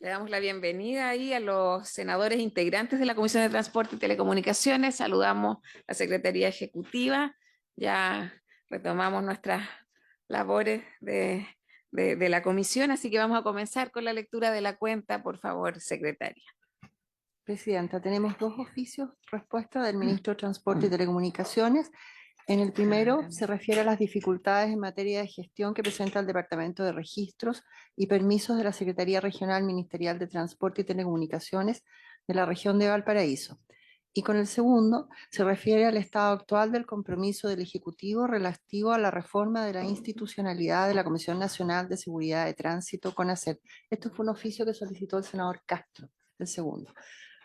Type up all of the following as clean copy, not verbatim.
Le damos la bienvenida ahí a los senadores integrantes de la Comisión de Transporte y Telecomunicaciones. Saludamos a la Secretaría Ejecutiva. Ya retomamos nuestras labores de la comisión, así que vamos a comenzar con la lectura de la cuenta, por favor, secretaria. Presidenta, tenemos dos oficios respuesta del ministro de Transporte y Telecomunicaciones. En el primero se refiere a las dificultades en materia de gestión que presenta el Departamento de Registros y Permisos de la Secretaría Regional Ministerial de Transporte y Telecomunicaciones de la región de Valparaíso. Y con el segundo se refiere al estado actual del compromiso del Ejecutivo relativo a la reforma de la institucionalidad de la Comisión Nacional de Seguridad de Tránsito, CONACET. Esto fue un oficio que solicitó el senador Castro, el segundo.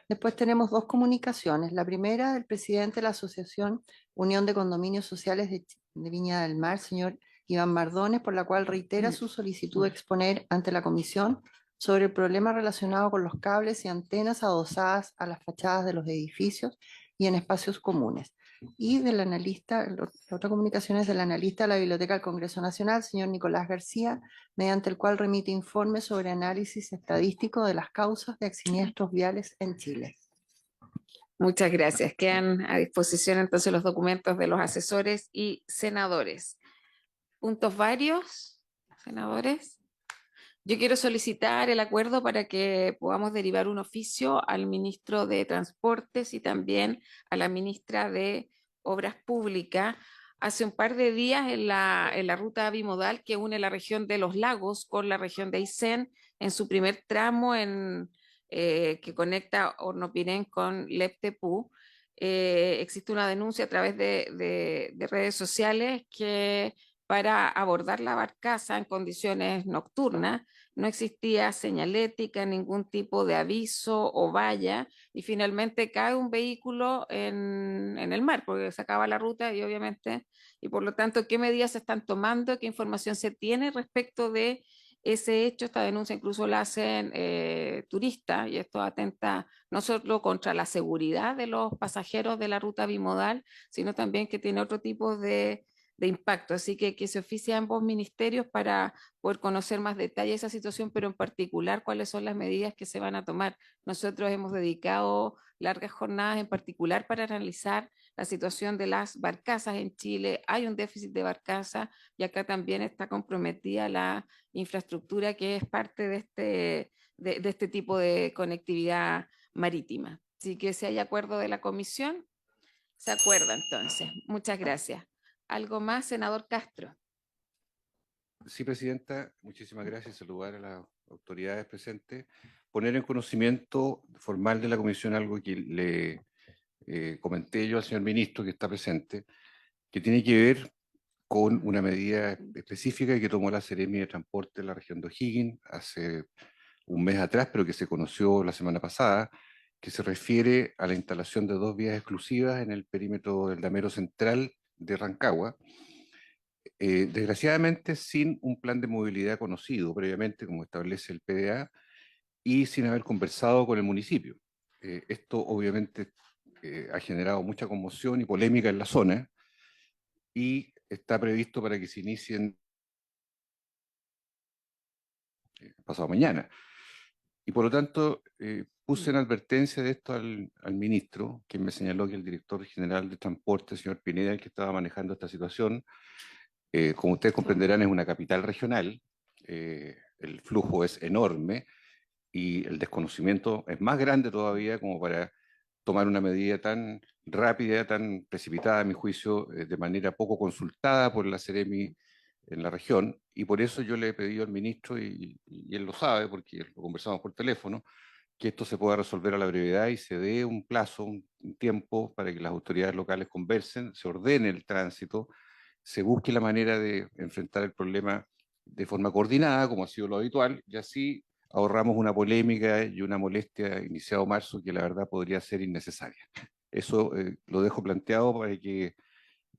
Después tenemos dos comunicaciones. La primera del presidente de la Asociación Unión de Condominios Sociales de Viña del Mar, señor Iván Mardones, por la cual reitera su solicitud de exponer ante la comisión sobre el problema relacionado con los cables y antenas adosadas a las fachadas de los edificios y en espacios comunes. Y del analista, la otra comunicación es del analista de la Biblioteca del Congreso Nacional, señor Nicolás García, mediante el cual remite informes sobre análisis estadístico de las causas de siniestros viales en Chile. Muchas gracias. Quedan a disposición entonces los documentos de los asesores y senadores. ¿Puntos varios, senadores? Yo quiero solicitar el acuerdo para que podamos derivar un oficio al ministro de Transportes y también a la ministra de Obras Públicas. Hace un par de días en la ruta bimodal que une la región de Los Lagos con la región de Aysén, en su primer tramo que conecta Hornopirén con Leptepú, existe una denuncia a través de redes sociales que para abordar la barcaza en condiciones nocturnas no existía señalética, ningún tipo de aviso o valla, y finalmente cae un vehículo en el mar, porque se acaba la ruta y obviamente, y por lo tanto, ¿qué medidas se están tomando? ¿Qué información se tiene respecto de ese hecho? Esta denuncia incluso la hacen turistas, y esto atenta no solo contra la seguridad de los pasajeros de la ruta bimodal, sino también que tiene otro tipo de impacto. Así que se oficia a ambos ministerios para poder conocer más detalle de esa situación, pero en particular cuáles son las medidas que se van a tomar. Nosotros hemos dedicado largas jornadas en particular para analizar la situación de las barcazas en Chile. Hay un déficit de barcazas y acá también está comprometida la infraestructura que es parte de este tipo de conectividad marítima. Así que si hay acuerdo de la comisión, se acuerda entonces. Muchas gracias. ¿Algo más, senador Castro? Sí, Presidenta, muchísimas gracias. Saludar a las autoridades presentes. Poner en conocimiento formal de la Comisión algo que le comenté yo al señor Ministro que está presente, que tiene que ver con una medida específica que tomó la Seremi de Transporte de la región de O'Higgins hace un mes atrás, pero que se conoció la semana pasada, que se refiere a la instalación de dos vías exclusivas en el perímetro del damero central de Rancagua, desgraciadamente sin un plan de movilidad conocido previamente, como establece el PDA, y sin haber conversado con el municipio. Esto obviamente ha generado mucha conmoción y polémica en la zona y está previsto para que se inicien pasado mañana. Y por lo tanto, puse en advertencia de esto al ministro, quien me señaló que el director general de transporte, el señor Pineda, el que estaba manejando esta situación, como ustedes comprenderán, es una capital regional, el flujo es enorme y el desconocimiento es más grande todavía como para tomar una medida tan rápida, tan precipitada, a mi juicio, de manera poco consultada por la Seremi en la región. Y por eso yo le he pedido al ministro, y él lo sabe porque lo conversamos por teléfono, que esto se pueda resolver a la brevedad y se dé un plazo, un tiempo para que las autoridades locales conversen, se ordene el tránsito, se busque la manera de enfrentar el problema de forma coordinada, como ha sido lo habitual, y así ahorramos una polémica y una molestia iniciado marzo que la verdad podría ser innecesaria. Eso lo dejo planteado para que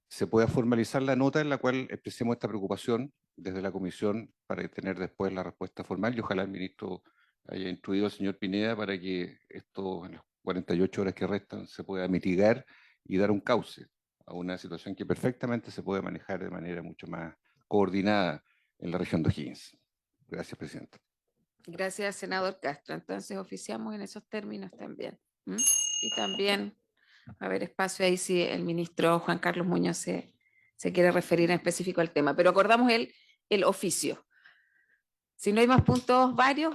se pueda formalizar la nota en la cual expresemos esta preocupación desde la comisión para tener después la respuesta formal y ojalá el ministro haya instruido al señor Pineda para que esto en las 48 horas que restan se pueda mitigar y dar un cauce a una situación que perfectamente se puede manejar de manera mucho más coordinada en la región de O'Higgins. Gracias, presidente. Gracias, senador Castro. Entonces oficiamos en esos términos también. ¿M? Y también va a haber espacio ahí si el ministro Juan Carlos Muñoz se quiere referir en específico al tema. Pero acordamos el oficio. Si no hay más puntos varios,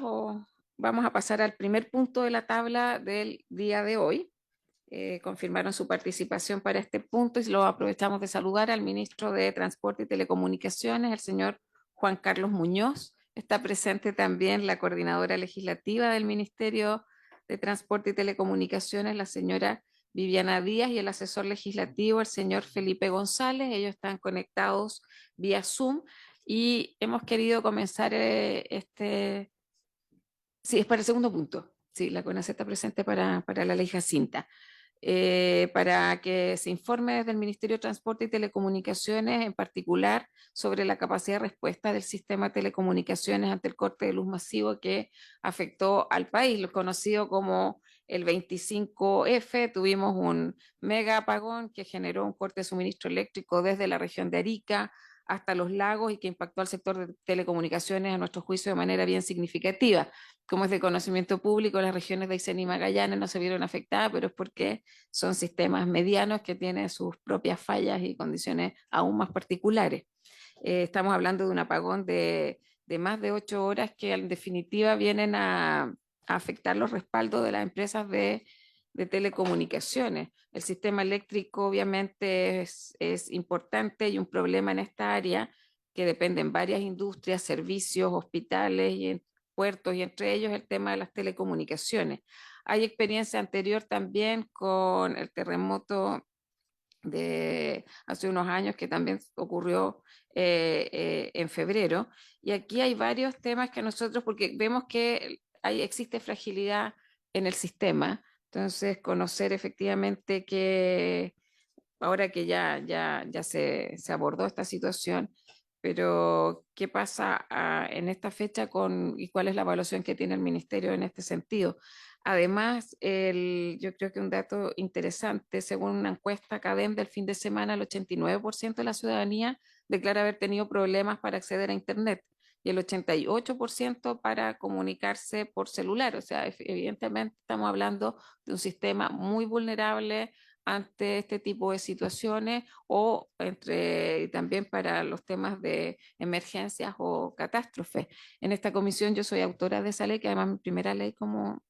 vamos a pasar al primer punto de la tabla del día de hoy. Confirmaron su participación para este punto y lo aprovechamos de saludar al ministro de Transporte y Telecomunicaciones, el señor Juan Carlos Muñoz. Está presente también la coordinadora legislativa del Ministerio de Transporte y Telecomunicaciones, la señora Viviana Díaz, y el asesor legislativo, el señor Felipe González. Ellos están conectados vía Zoom y hemos querido comenzar sí, es para el segundo punto. Sí, la CONACE está presente para la ley Jacinta. Para que se informe desde el Ministerio de Transporte y Telecomunicaciones, en particular sobre la capacidad de respuesta del sistema de telecomunicaciones ante el corte de luz masivo que afectó al país, lo conocido como el 25F. Tuvimos un mega apagón que generó un corte de suministro eléctrico desde la región de Arica hasta los lagos y que impactó al sector de telecomunicaciones, a nuestro juicio, de manera bien significativa. Como es de conocimiento público, las regiones de Aysén y Magallanes no se vieron afectadas, pero es porque son sistemas medianos que tienen sus propias fallas y condiciones aún más particulares. Estamos hablando de un apagón de más de 8 horas que en definitiva vienen a afectar los respaldos de las empresas de telecomunicaciones. El sistema eléctrico obviamente es importante y un problema en esta área que dependen varias industrias, servicios, hospitales y puertos, y entre ellos el tema de las telecomunicaciones. Hay experiencia anterior también con el terremoto de hace unos años que también ocurrió en febrero. Y aquí hay varios temas que nosotros, porque vemos que existe fragilidad en el sistema, entonces conocer efectivamente que ahora que ya se abordó esta situación, pero ¿qué pasa en esta fecha y cuál es la evaluación que tiene el ministerio en este sentido? Además, yo creo que un dato interesante, según una encuesta CADEM del fin de semana, el 89% de la ciudadanía declara haber tenido problemas para acceder a Internet y el 88% para comunicarse por celular. O sea, evidentemente estamos hablando de un sistema muy vulnerable ante este tipo de situaciones o también para los temas de emergencias o catástrofes. En esta comisión yo soy autora de esa ley, que además es mi primera ley como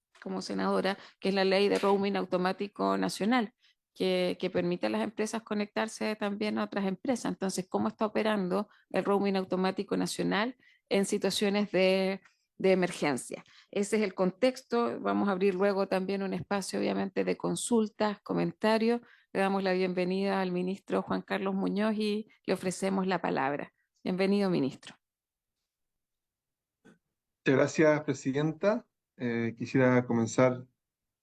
senadora, que es la ley de roaming automático nacional, que permite a las empresas conectarse también a otras empresas. Entonces, ¿cómo está operando el roaming automático nacional en situaciones de emergencia? Ese es el contexto. Vamos a abrir luego también un espacio, obviamente, de consultas, comentarios. Le damos la bienvenida al ministro Juan Carlos Muñoz y le ofrecemos la palabra. Bienvenido, ministro. Muchas gracias, presidenta. Quisiera comenzar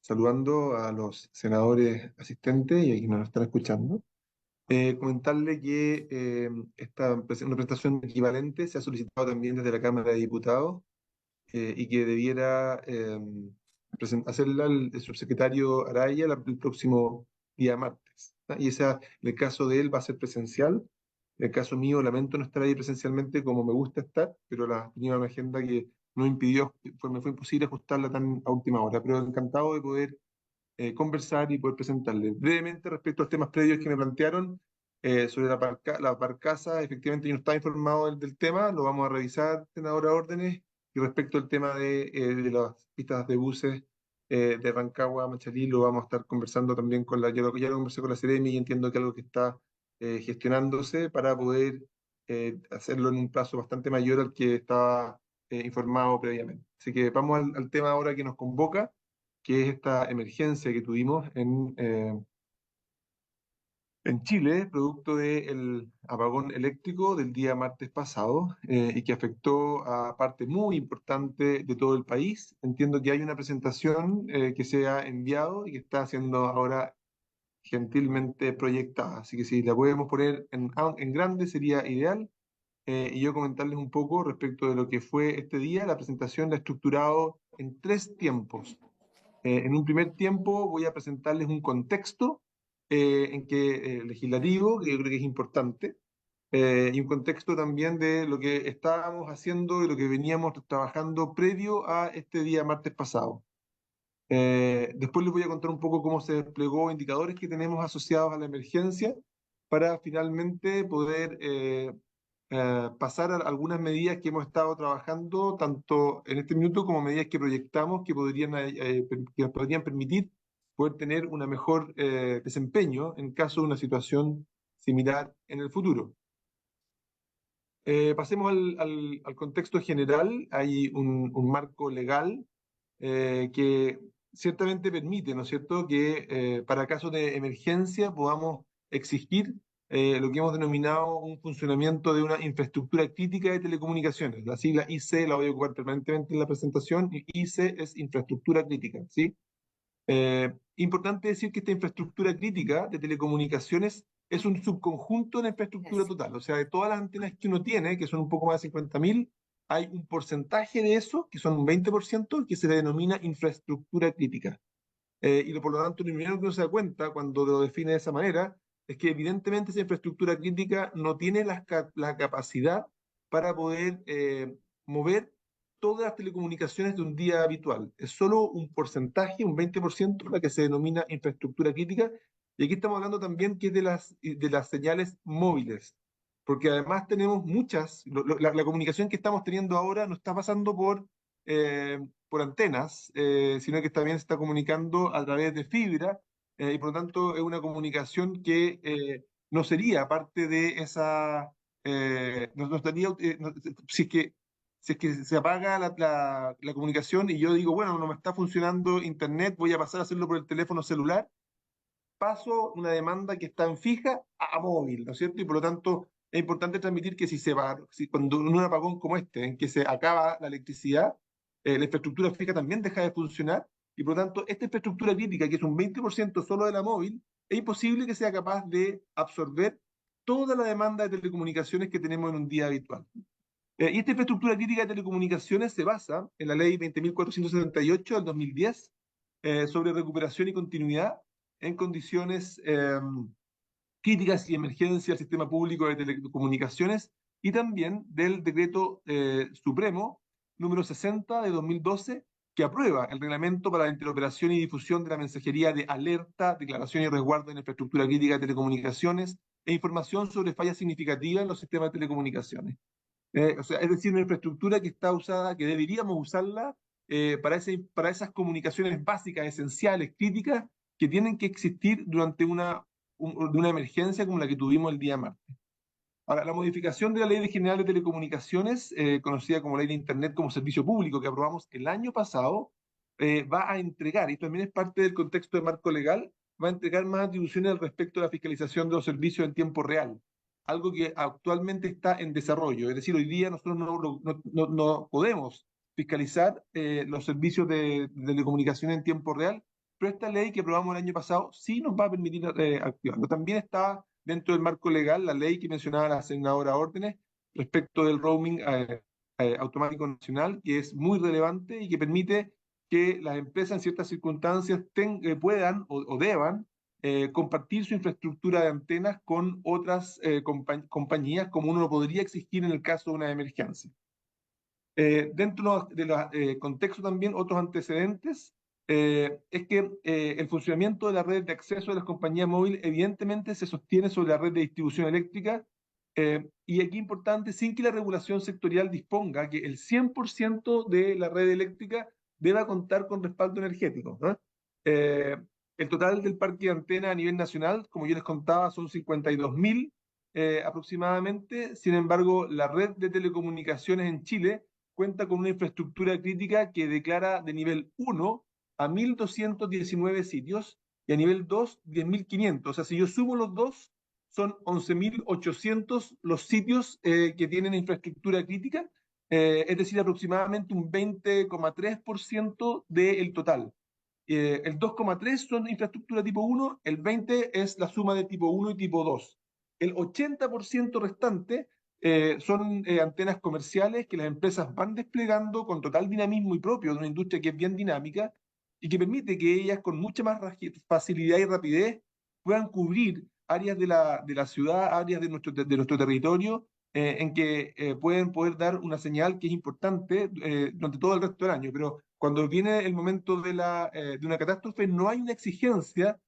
saludando a los senadores asistentes y a quienes nos están escuchando. Comentarle que una presentación equivalente se ha solicitado también desde la Cámara de Diputados y que debiera hacerla el subsecretario Araya el próximo día martes. Y en el caso de él va a ser presencial. En el caso mío, lamento no estar ahí presencialmente como me gusta estar, pero tenía una agenda que no impidió, me fue imposible ajustarla tan a última hora, pero encantado de poder conversar y poder presentarle. Brevemente, respecto a los temas previos que me plantearon, sobre la barcaza, efectivamente yo no estaba informado del tema, lo vamos a revisar, senadora órdenes, y respecto al tema de las pistas de buses de Rancagua a Machalí, lo vamos a estar conversando también ya lo conversé con la Seremi y entiendo que es algo que está gestionándose para poder hacerlo en un plazo bastante mayor al que estaba informado previamente. Así que vamos al tema ahora que nos convoca, que es esta emergencia que tuvimos en Chile, producto del apagón eléctrico del día martes pasado y que afectó a parte muy importante de todo el país. Entiendo que hay una presentación que se ha enviado y que está siendo ahora gentilmente proyectada. Así que si la podemos poner en grande sería ideal. Y yo comentarles un poco respecto de lo que fue este día. La presentación la he estructurado en 3 tiempos. En un primer tiempo voy a presentarles un contexto legislativo, que yo creo que es importante. y un contexto también de lo que estábamos haciendo y lo que veníamos trabajando previo a este día martes pasado. Después les voy a contar un poco cómo se desplegó indicadores que tenemos asociados a la emergencia para finalmente poder pasar a algunas medidas que hemos estado trabajando tanto en este minuto como medidas que proyectamos que nos podrían permitir poder tener un mejor desempeño en caso de una situación similar en el futuro. Pasemos al contexto general. Hay un marco legal que ciertamente permite, ¿no es cierto?, que para casos de emergencia podamos exigir lo que hemos denominado un funcionamiento de una infraestructura crítica de telecomunicaciones. La sigla IC la voy a ocupar permanentemente en la presentación, y IC es infraestructura crítica, ¿sí? Importante decir que esta infraestructura crítica de telecomunicaciones es un subconjunto de la infraestructura total, o sea, de todas las antenas que uno tiene, que son un poco más de 50.000, hay un porcentaje de eso, que son un 20%, que se le denomina infraestructura crítica. Por lo tanto, lo primero que uno se da cuenta cuando lo define de esa manera es que evidentemente esa infraestructura crítica no tiene la capacidad para poder mover todas las telecomunicaciones de un día habitual. Es solo un porcentaje, un 20%, la que se denomina infraestructura crítica. Y aquí estamos hablando también que es de las señales móviles, porque además tenemos muchas, la comunicación que estamos teniendo ahora no está pasando por antenas, sino que también se está comunicando a través de fibra, y por lo tanto es una comunicación que no sería parte de esa, no estaría, si es que se apaga la comunicación y yo digo, bueno, no me está funcionando internet, voy a pasar a hacerlo por el teléfono celular, paso una demanda que está en fija a móvil, ¿no es cierto? Y por lo tanto es importante transmitir que cuando en un apagón como este, en que se acaba la electricidad, la infraestructura fija también deja de funcionar, y por lo tanto esta infraestructura crítica, que es un 20% solo de la móvil, es imposible que sea capaz de absorber toda la demanda de telecomunicaciones que tenemos en un día habitual. Y esta infraestructura crítica de telecomunicaciones se basa en la ley 20.478 del 2010 sobre recuperación y continuidad en condiciones críticas y emergencia al sistema público de telecomunicaciones, y también del decreto supremo número 60 de 2012, que aprueba el reglamento para la interoperación y difusión de la mensajería de alerta, declaración y resguardo en infraestructura crítica de telecomunicaciones e información sobre fallas significativas en los sistemas de telecomunicaciones. O sea, es decir, una infraestructura que está usada, que deberíamos usarla para esas comunicaciones básicas, esenciales, críticas, que tienen que existir durante una emergencia como la que tuvimos el día martes. Ahora, la modificación de la Ley General de Telecomunicaciones, conocida como Ley de Internet como Servicio Público, que aprobamos el año pasado, va a entregar, y también es parte del contexto de marco legal, va a entregar más atribuciones al respecto de la fiscalización de los servicios en tiempo real, algo que actualmente está en desarrollo. Es decir, hoy día nosotros no podemos fiscalizar los servicios de telecomunicación en tiempo real, pero esta ley que aprobamos el año pasado sí nos va a permitir activarlo. También está dentro del marco legal la ley que mencionaba la senadora Órdenes respecto del roaming automático nacional, que es muy relevante y que permite que las empresas en ciertas circunstancias puedan o deban compartir su infraestructura de antenas con otras compañías, como uno lo podría exigir en el caso de una emergencia. Dentro de los contextos también, otros antecedentes, es que el funcionamiento de la red de acceso de las compañías móviles evidentemente se sostiene sobre la red de distribución eléctrica, y aquí importante, sin que la regulación sectorial disponga que el 100% de la red eléctrica deba contar con respaldo energético, ¿no? El total del parque de antenas a nivel nacional, como yo les contaba, son 52.000 aproximadamente. Sin embargo, la red de telecomunicaciones en Chile cuenta con una infraestructura crítica que declara de nivel 1 a 1.219 sitios y a nivel 2, 10.500. O sea, si yo sumo los dos, son 11.800 los sitios que tienen infraestructura crítica, es decir, aproximadamente un 20,3% del total. El 2,3 son infraestructura tipo 1, el 20 es la suma de tipo 1 y tipo 2. El 80% restante son antenas comerciales que las empresas van desplegando con total dinamismo y propio de una industria que es bien dinámica y que permite que ellas con mucha más facilidad y rapidez puedan cubrir áreas de la ciudad, áreas de nuestro territorio, en que pueden poder dar una señal que es importante durante todo el resto del año. Pero cuando viene el momento de una catástrofe, no hay una exigencia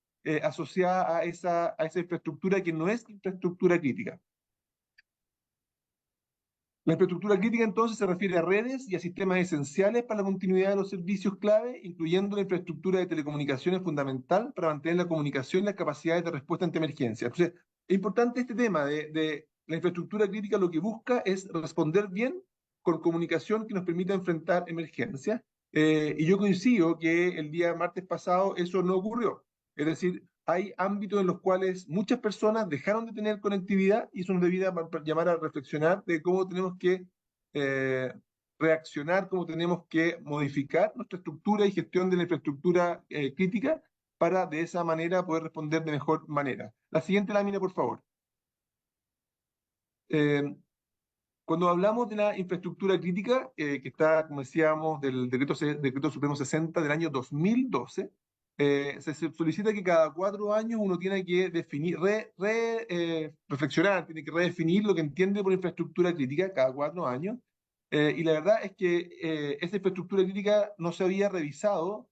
asociada a esa infraestructura que no es infraestructura crítica. La infraestructura crítica entonces se refiere a redes y a sistemas esenciales para la continuidad de los servicios clave, incluyendo la infraestructura de telecomunicaciones fundamental para mantener la comunicación y las capacidades de respuesta ante emergencias. Entonces, es importante este tema de la infraestructura crítica. Lo que busca es responder bien con comunicación que nos permita enfrentar emergencias. Y yo coincido que el día martes pasado eso no ocurrió. Es decir, hay ámbitos en los cuales muchas personas dejaron de tener conectividad y eso nos debería llamar a reflexionar de cómo tenemos que reaccionar, cómo tenemos que modificar nuestra estructura y gestión de la infraestructura crítica para de esa manera poder responder de mejor manera. La siguiente lámina, por favor. Cuando hablamos de la infraestructura crítica, que está, como decíamos, del Decreto Supremo 60 del año 2012, se solicita que cada 4 años uno tiene que definir, reflexionar, tiene que redefinir lo que entiende por infraestructura crítica cada 4 años. Y la verdad es que esa infraestructura crítica no se había revisado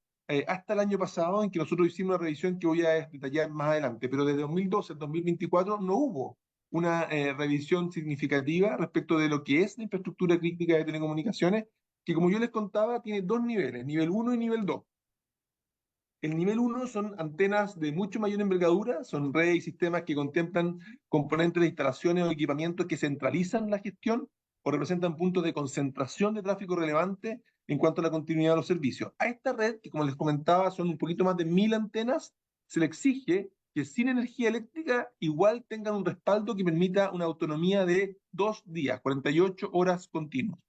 hasta el año pasado, en que nosotros hicimos una revisión que voy a detallar más adelante, pero desde 2012 al 2024 no hubo una revisión significativa respecto de lo que es la infraestructura crítica de telecomunicaciones, que como yo les contaba, tiene 2 niveles, nivel 1 y nivel 2. El nivel 1 son antenas de mucho mayor envergadura, son redes y sistemas que contemplan componentes de instalaciones o equipamientos que centralizan la gestión o representan puntos de concentración de tráfico relevante en cuanto a la continuidad de los servicios. A esta red, que como les comentaba son un poquito más de 1000 antenas, se le exige que sin energía eléctrica igual tengan un respaldo que permita una autonomía de 2 días, 48 horas continuas.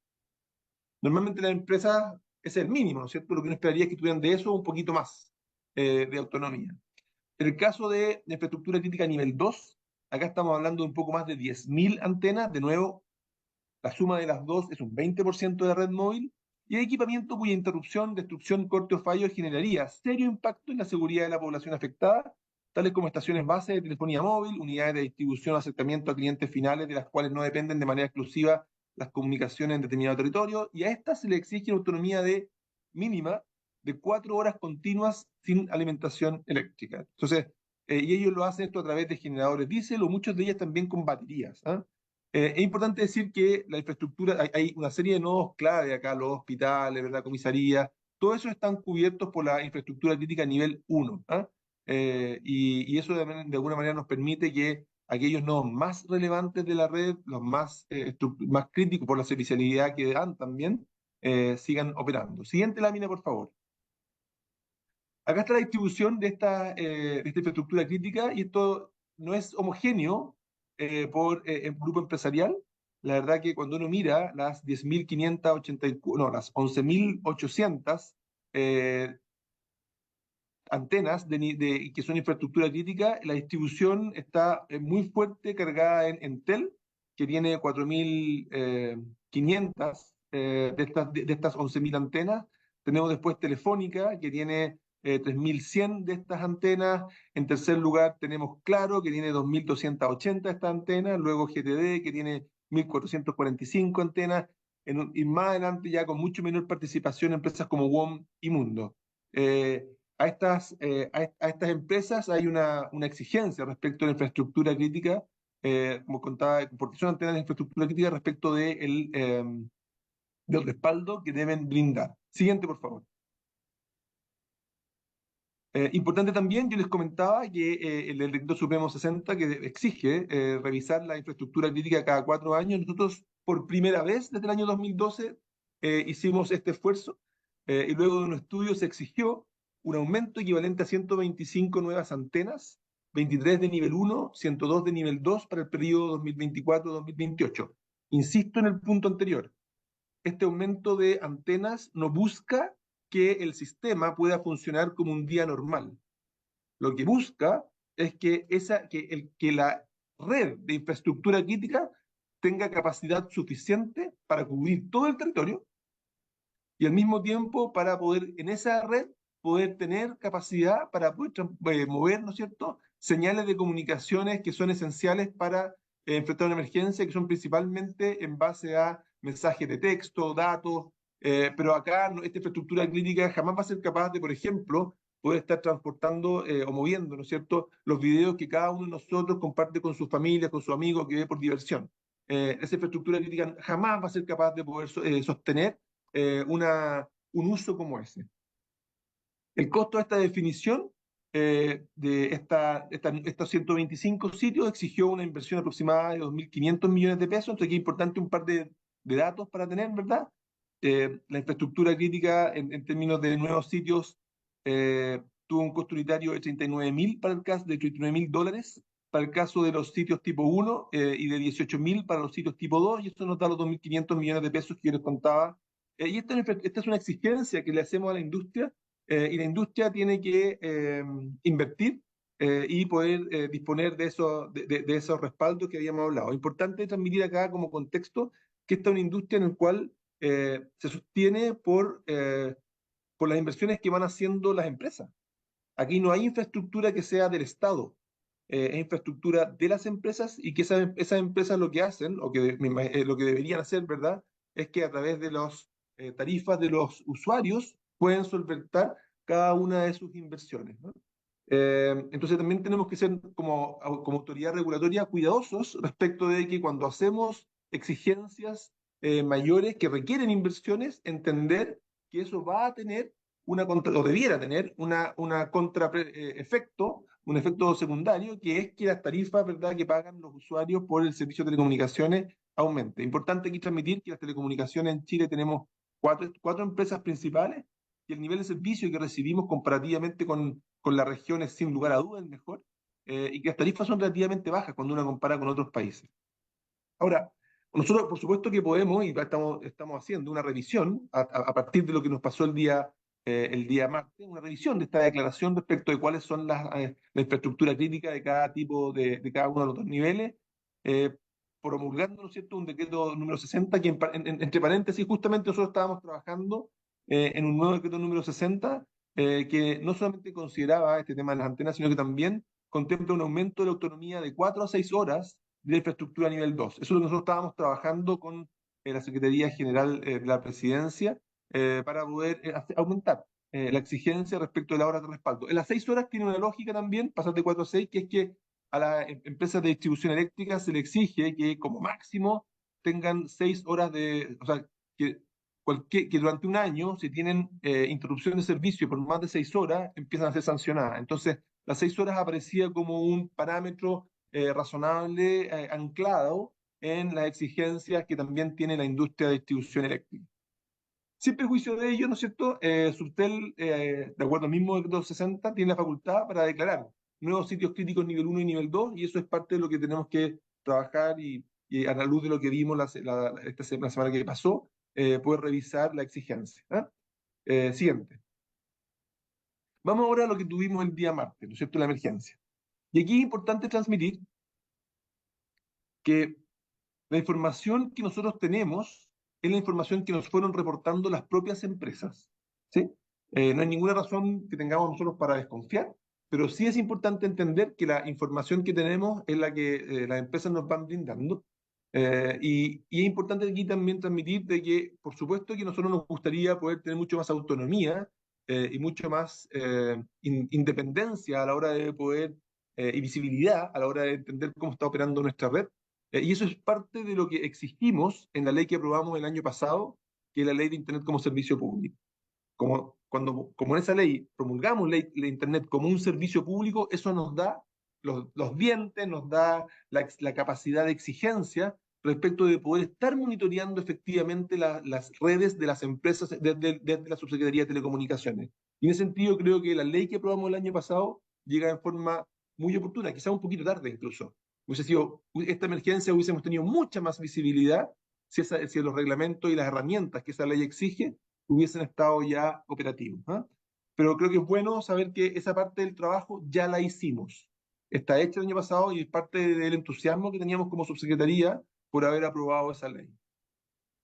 Normalmente las empresas, ese es el mínimo, ¿no es cierto? Lo que uno esperaría es que tuvieran de eso un poquito más de autonomía. En el caso de infraestructura crítica nivel 2, acá estamos hablando de un poco más de 10.000 antenas. De nuevo, la suma de las dos es un 20% de red móvil, y hay equipamiento cuya interrupción, destrucción, corte o fallo generaría serio impacto en la seguridad de la población afectada, tales como estaciones base de telefonía móvil, unidades de distribución o acercamiento a clientes finales de las cuales no dependen de manera exclusiva las comunicaciones en determinado territorio, y a estas se le exige autonomía mínima de 4 horas continuas sin alimentación eléctrica. Entonces, y ellos lo hacen esto a través de generadores diésel o muchos de ellas también con baterías. Es importante decir que la infraestructura, hay una serie de nodos clave acá, los hospitales, ¿verdad? Comisarías, todo eso están cubiertos por la infraestructura crítica nivel 1. Y eso de alguna manera nos permite que aquellos nodos más relevantes de la red, los más críticos por la servicialidad que dan también, sigan operando. Siguiente lámina, por favor. Acá está la distribución de esta infraestructura crítica, y esto no es homogéneo por grupo empresarial. La verdad que cuando uno mira las 10.584, no, las 11.800 antenas que son infraestructura crítica, la distribución está muy fuerte cargada en Entel, que tiene 4.500 de estas 11.000 antenas. Tenemos después Telefónica, que tiene 3.100 de estas antenas. En tercer lugar tenemos Claro, que tiene 2.280 estas antenas. Luego GTD, que tiene 1.445 antenas. Y más adelante, ya con mucho menor participación, empresas como WOM y Mundo. A estas empresas hay una exigencia respecto a la infraestructura crítica, como contaba, porque son antenas de infraestructura crítica respecto del respaldo que deben brindar. Siguiente, por favor. Importante también, yo les comentaba que el Decreto Supremo 60, que exige revisar la infraestructura crítica cada 4 años, nosotros por primera vez desde el año 2012 hicimos este esfuerzo, y luego de un estudio se exigió un aumento equivalente a 125 nuevas antenas, 23 de nivel 1, 102 de nivel 2 para el periodo 2024-2028. Insisto en el punto anterior, este aumento de antenas no busca que el sistema pueda funcionar como un día normal. Lo que busca es que la red de infraestructura crítica tenga capacidad suficiente para cubrir todo el territorio, y al mismo tiempo para poder, en esa red, poder tener capacidad para poder mover, ¿no es cierto?, señales de comunicaciones que son esenciales para enfrentar una emergencia, que son principalmente en base a mensajes de texto, datos, pero acá esta infraestructura crítica jamás va a ser capaz de, por ejemplo, poder estar transportando o moviendo, ¿no es cierto?, los videos que cada uno de nosotros comparte con su familia, con sus amigos, que ve por diversión. Esa infraestructura crítica jamás va a ser capaz de poder sostener un uso como ese. El costo de esta definición de estos 125 sitios exigió una inversión aproximada de 2.500 millones de pesos. Entonces aquí es importante un par de datos para tener, ¿verdad? La infraestructura crítica en términos de nuevos sitios tuvo un costo unitario de 39.000 para el caso de $39.000 para el caso de los sitios tipo 1 y de 18.000 para los sitios tipo 2, y esto nos da los 2.500 millones de pesos que yo les contaba. Y esta es una exigencia que le hacemos a la industria, y la industria tiene que invertir y poder disponer de esos respaldos que habíamos hablado. Importante transmitir acá como contexto que esta es una industria en la cual se sostiene por las inversiones que van haciendo las empresas. Aquí no hay infraestructura que sea del Estado, es infraestructura de las empresas, y que esas empresas lo que hacen, o que lo que deberían hacer, ¿verdad?, es que a través de las tarifas de los usuarios pueden solventar cada una de sus inversiones, ¿no? Entonces también tenemos que ser como autoridad regulatoria cuidadosos respecto de que cuando hacemos exigencias mayores que requieren inversiones, entender que eso va a tener o debiera tener una contra efecto, un efecto secundario, que es que las tarifas, ¿verdad?, que pagan los usuarios por el servicio de telecomunicaciones aumente. Importante aquí transmitir que las telecomunicaciones en Chile tenemos cuatro empresas principales, y el nivel de servicio que recibimos comparativamente con la región es sin lugar a dudas el mejor, y que las tarifas son relativamente bajas cuando uno compara con otros países. Ahora, nosotros por supuesto que podemos, y estamos haciendo una revisión a partir de lo que nos pasó el día martes, una revisión de esta declaración respecto de cuáles son la infraestructura crítica de cada tipo, de cada uno de los dos niveles, promulgando, ¿no es cierto?, un decreto número 60, que entre paréntesis, justamente nosotros estábamos trabajando en un nuevo decreto número 60, que no solamente consideraba este tema de las antenas, sino que también contempla un aumento de la autonomía de 4 a 6 horas de infraestructura a nivel 2. Eso es lo que nosotros estábamos trabajando con la Secretaría General de la Presidencia para poder aumentar la exigencia respecto de la hora de respaldo. En las 6 horas tiene una lógica también, pasar de 4 a 6, que es que a las empresas de distribución eléctrica se le exige que como máximo tengan 6 horas o sea, que durante un año, si tienen interrupción de servicio por más de 6 horas, empiezan a ser sancionadas. Entonces, las 6 horas aparecía como un parámetro razonable, anclado en las exigencias que también tiene la industria de distribución eléctrica. Sin perjuicio de ello, ¿no es cierto?, Subtel, de acuerdo al mismo decreto 60, tiene la facultad para declarar nuevos sitios críticos nivel 1 y nivel 2, y eso es parte de lo que tenemos que trabajar, y a la luz de lo que vimos la semana que pasó, poder revisar la exigencia. Siguiente. Vamos ahora a lo que tuvimos el día martes, ¿no es cierto?, la emergencia. Y aquí es importante transmitir que la información que nosotros tenemos es la información que nos fueron reportando las propias empresas, ¿sí? No hay ninguna razón que tengamos nosotros para desconfiar, pero sí es importante entender que la información que tenemos es la que las empresas nos van brindando. Y es importante aquí también transmitir de que, por supuesto, que nosotros nos gustaría poder tener mucho más autonomía y mucho más independencia a la hora de poder, y visibilidad a la hora de entender cómo está operando nuestra red. Y eso es parte de lo que exigimos en la ley que aprobamos el año pasado, que es la ley de Internet como servicio público. Como en esa ley promulgamos la Internet como un servicio público, eso nos da los dientes, nos da la capacidad de exigencia respecto de poder estar monitoreando efectivamente las redes de las empresas desde la Subsecretaría de Telecomunicaciones. Y en ese sentido creo que la ley que aprobamos el año pasado llega en forma muy oportuna, quizá un poquito tarde incluso. Esta emergencia hubiésemos tenido mucha más visibilidad si los reglamentos y las herramientas que esa ley exige hubiesen estado ya operativos. Pero creo que es bueno saber que esa parte del trabajo ya la hicimos. Está hecha el año pasado y es parte del entusiasmo que teníamos como subsecretaría por haber aprobado esa ley.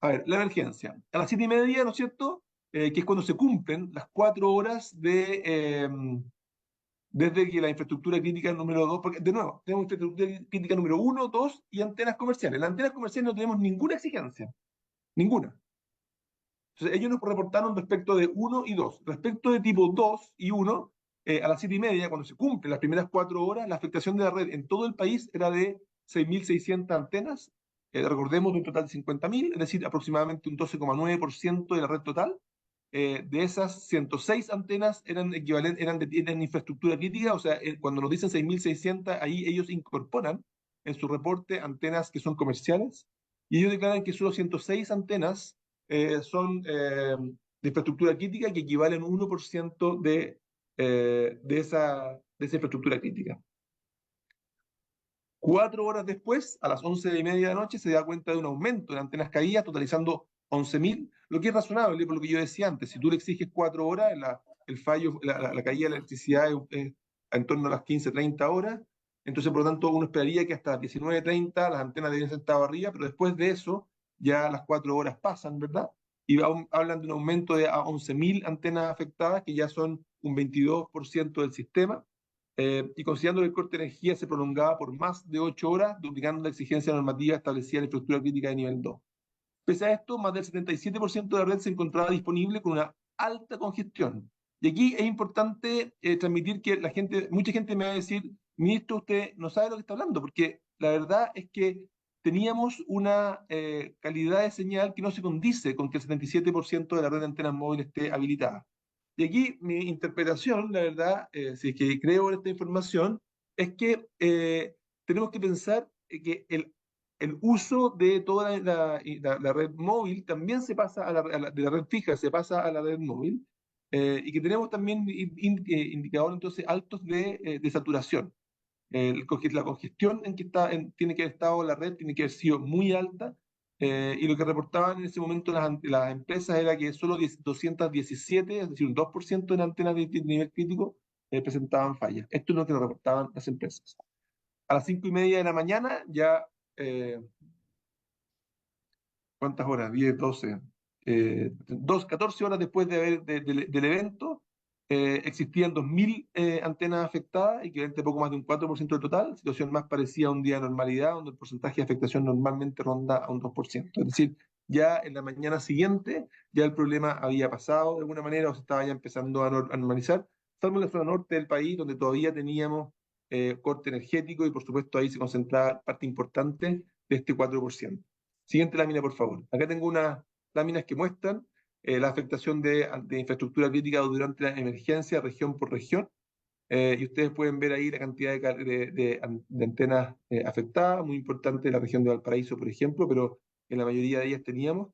A ver, la emergencia. A las 7:30, ¿no es cierto?, que es cuando se cumplen las 4 horas desde que la infraestructura crítica número 2, porque de nuevo, tenemos infraestructura crítica número 1, 2 y antenas comerciales. Las antenas comerciales no tenemos ninguna exigencia, ninguna. Entonces ellos nos reportaron respecto de 1 y 2. Respecto de tipo 2 y 1, a las 7:30, cuando se cumplen las primeras 4 horas, la afectación de la red en todo el país era de 6.600 antenas, recordemos de un total de 50.000, es decir, aproximadamente un 12,9% de la red total. De esas 106 antenas eran equivalentes, eran infraestructura crítica, o sea, cuando nos dicen 6.600, ahí ellos incorporan en su reporte antenas que son comerciales, y ellos declaran que solo 106 antenas son de infraestructura crítica, que equivalen a un 1% de esa infraestructura crítica. 4 horas después, a las 11:30 de la noche, se da cuenta de un aumento de antenas caídas, totalizando 11.000, lo que es razonable, por lo que yo decía antes. Si tú le exiges 4 horas, el fallo, la caída de la electricidad es en torno a las 15:30 horas. Entonces, por lo tanto, uno esperaría que hasta 19:30 las antenas deben estar arriba, pero después de eso, ya las 4 horas pasan, ¿verdad? Y hablan de un aumento de a 11.000 antenas afectadas, que ya son un 22% del sistema. Y considerando que el corte de energía se prolongaba por más de 8 horas, duplicando la exigencia normativa establecida en la infraestructura crítica de nivel 2. Pese a esto, más del 77% de la red se encontraba disponible con una alta congestión. Y aquí es importante transmitir que mucha gente me va a decir, ministro, usted no sabe lo que está hablando, porque la verdad es que teníamos una calidad de señal que no se condice con que el 77% de la red de antenas móviles esté habilitada. Y aquí mi interpretación, la verdad, si es que creo en esta información, es que tenemos que pensar que el uso de toda la red móvil también se pasa de la red fija, se pasa a la red móvil, y que tenemos también indicadores entonces altos de saturación. La congestión en que tiene que haber estado la red tiene que haber sido muy alta, y lo que reportaban en ese momento las empresas era que solo 217, es decir, un 2% de las antenas de nivel crítico presentaban fallas. Esto es lo que nos reportaban las empresas. A las 5:30 de la mañana ya, ¿cuántas horas? 10, 12. 14 horas después del evento, existían 2.000 antenas afectadas, equivalente a poco más de un 4% del total, situación más parecida a un día de normalidad, donde el porcentaje de afectación normalmente ronda a un 2%. Es decir, ya en la mañana siguiente, ya el problema había pasado de alguna manera, o se estaba ya empezando a normalizar, salvo en la zona norte del país, donde todavía teníamos corte energético, y por supuesto ahí se concentraba parte importante de este 4%. Siguiente lámina, por favor. Acá tengo unas láminas que muestran la afectación de infraestructura crítica durante la emergencia, región por región. Y ustedes pueden ver ahí la cantidad de antenas afectadas, muy importante la región de Valparaíso, por ejemplo, pero en la mayoría de ellas teníamos.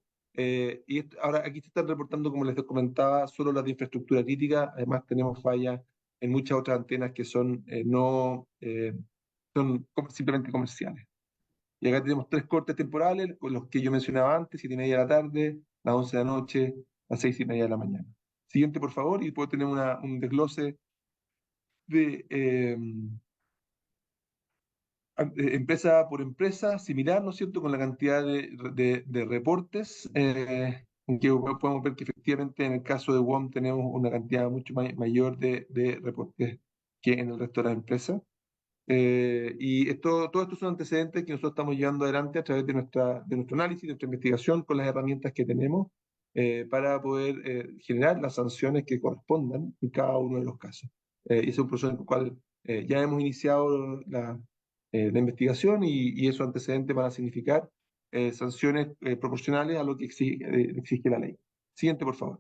Ahora aquí se están reportando, como les comentaba, solo las de infraestructura crítica. Además tenemos fallas en muchas otras antenas que son simplemente comerciales. Y acá tenemos 3 cortes temporales, con los que yo mencionaba antes: 7:30 de la tarde, las 11 de la noche, las 6:30 de la mañana. Siguiente, por favor, y después tenemos un desglose de empresa por empresa, similar, ¿no es cierto?, con la cantidad de reportes, en que podemos ver que efectivamente en el caso de WOM tenemos una cantidad mucho mayor de reportes que en el resto de las empresas. Y todo esto son antecedentes que nosotros estamos llevando adelante a través de nuestro análisis, de nuestra investigación, con las herramientas que tenemos, para poder generar las sanciones que correspondan en cada uno de los casos. Y ese es un proceso en el cual ya hemos iniciado la investigación, y esos antecedentes van a significar sanciones proporcionales a lo que exige la ley. Siguiente, por favor.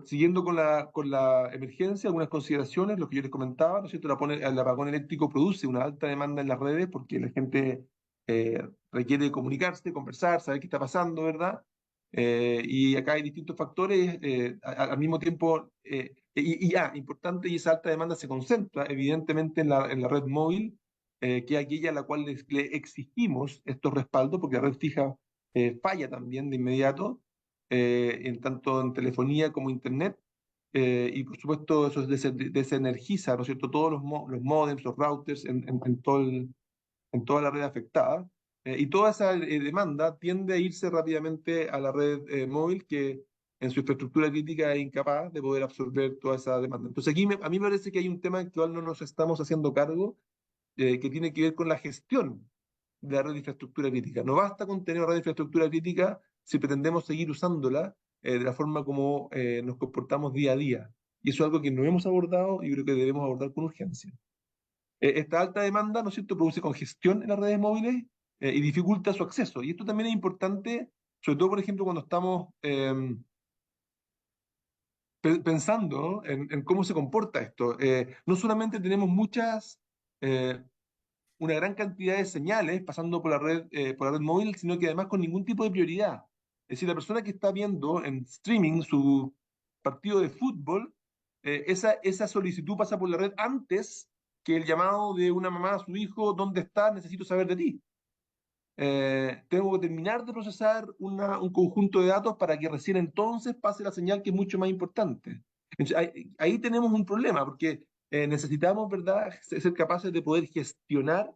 Siguiendo con la emergencia, algunas consideraciones, lo que yo les comentaba, ¿no es cierto? El apagón eléctrico produce una alta demanda en las redes, porque la gente requiere comunicarse, conversar, saber qué está pasando, ¿verdad? Y acá hay distintos factores, al mismo tiempo, importante, y esa alta demanda se concentra evidentemente en la red móvil, que es aquella a la cual le exigimos estos respaldos, porque la red fija falla también de inmediato, tanto en telefonía como internet, y por supuesto eso desenergiza, ¿no es cierto?, todos los módems, los routers en toda la red afectada, y toda esa demanda tiende a irse rápidamente a la red móvil, que en su infraestructura crítica es incapaz de poder absorber toda esa demanda. Entonces aquí a mí me parece que hay un tema del cual no nos estamos haciendo cargo, que tiene que ver con la gestión de la red de infraestructura crítica. No basta con tener una red de infraestructura crítica si pretendemos seguir usándola de la forma como nos comportamos día a día. Y eso es algo que no hemos abordado y creo que debemos abordar con urgencia. Esta alta demanda, ¿no es cierto?, produce congestión en las redes móviles y dificulta su acceso. Y esto también es importante, sobre todo, por ejemplo, cuando estamos pensando en cómo se comporta esto. No solamente tenemos una gran cantidad de señales pasando por la red móvil, sino que además con ningún tipo de prioridad. Es decir, la persona que está viendo en streaming su partido de fútbol, esa solicitud pasa por la red antes que el llamado de una mamá a su hijo: ¿dónde estás? Necesito saber de ti. Tengo que terminar de procesar un conjunto de datos para que recién entonces pase la señal, que es mucho más importante. Entonces, ahí tenemos un problema, porque necesitamos, ¿verdad?, ser capaces de poder gestionar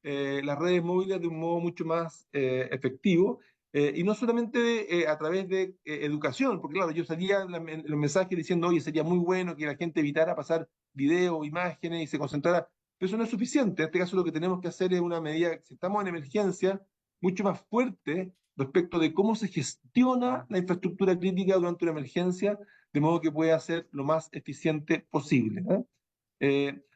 las redes móviles de un modo mucho más efectivo, y no solamente a través de educación, porque claro, yo salía en los mensajes diciendo: oye, sería muy bueno que la gente evitara pasar video, imágenes y se concentrara. Pero eso no es suficiente. En este caso lo que tenemos que hacer es una medida, si estamos en emergencia, mucho más fuerte respecto de cómo se gestiona la infraestructura crítica durante una emergencia, de modo que pueda ser lo más eficiente posible.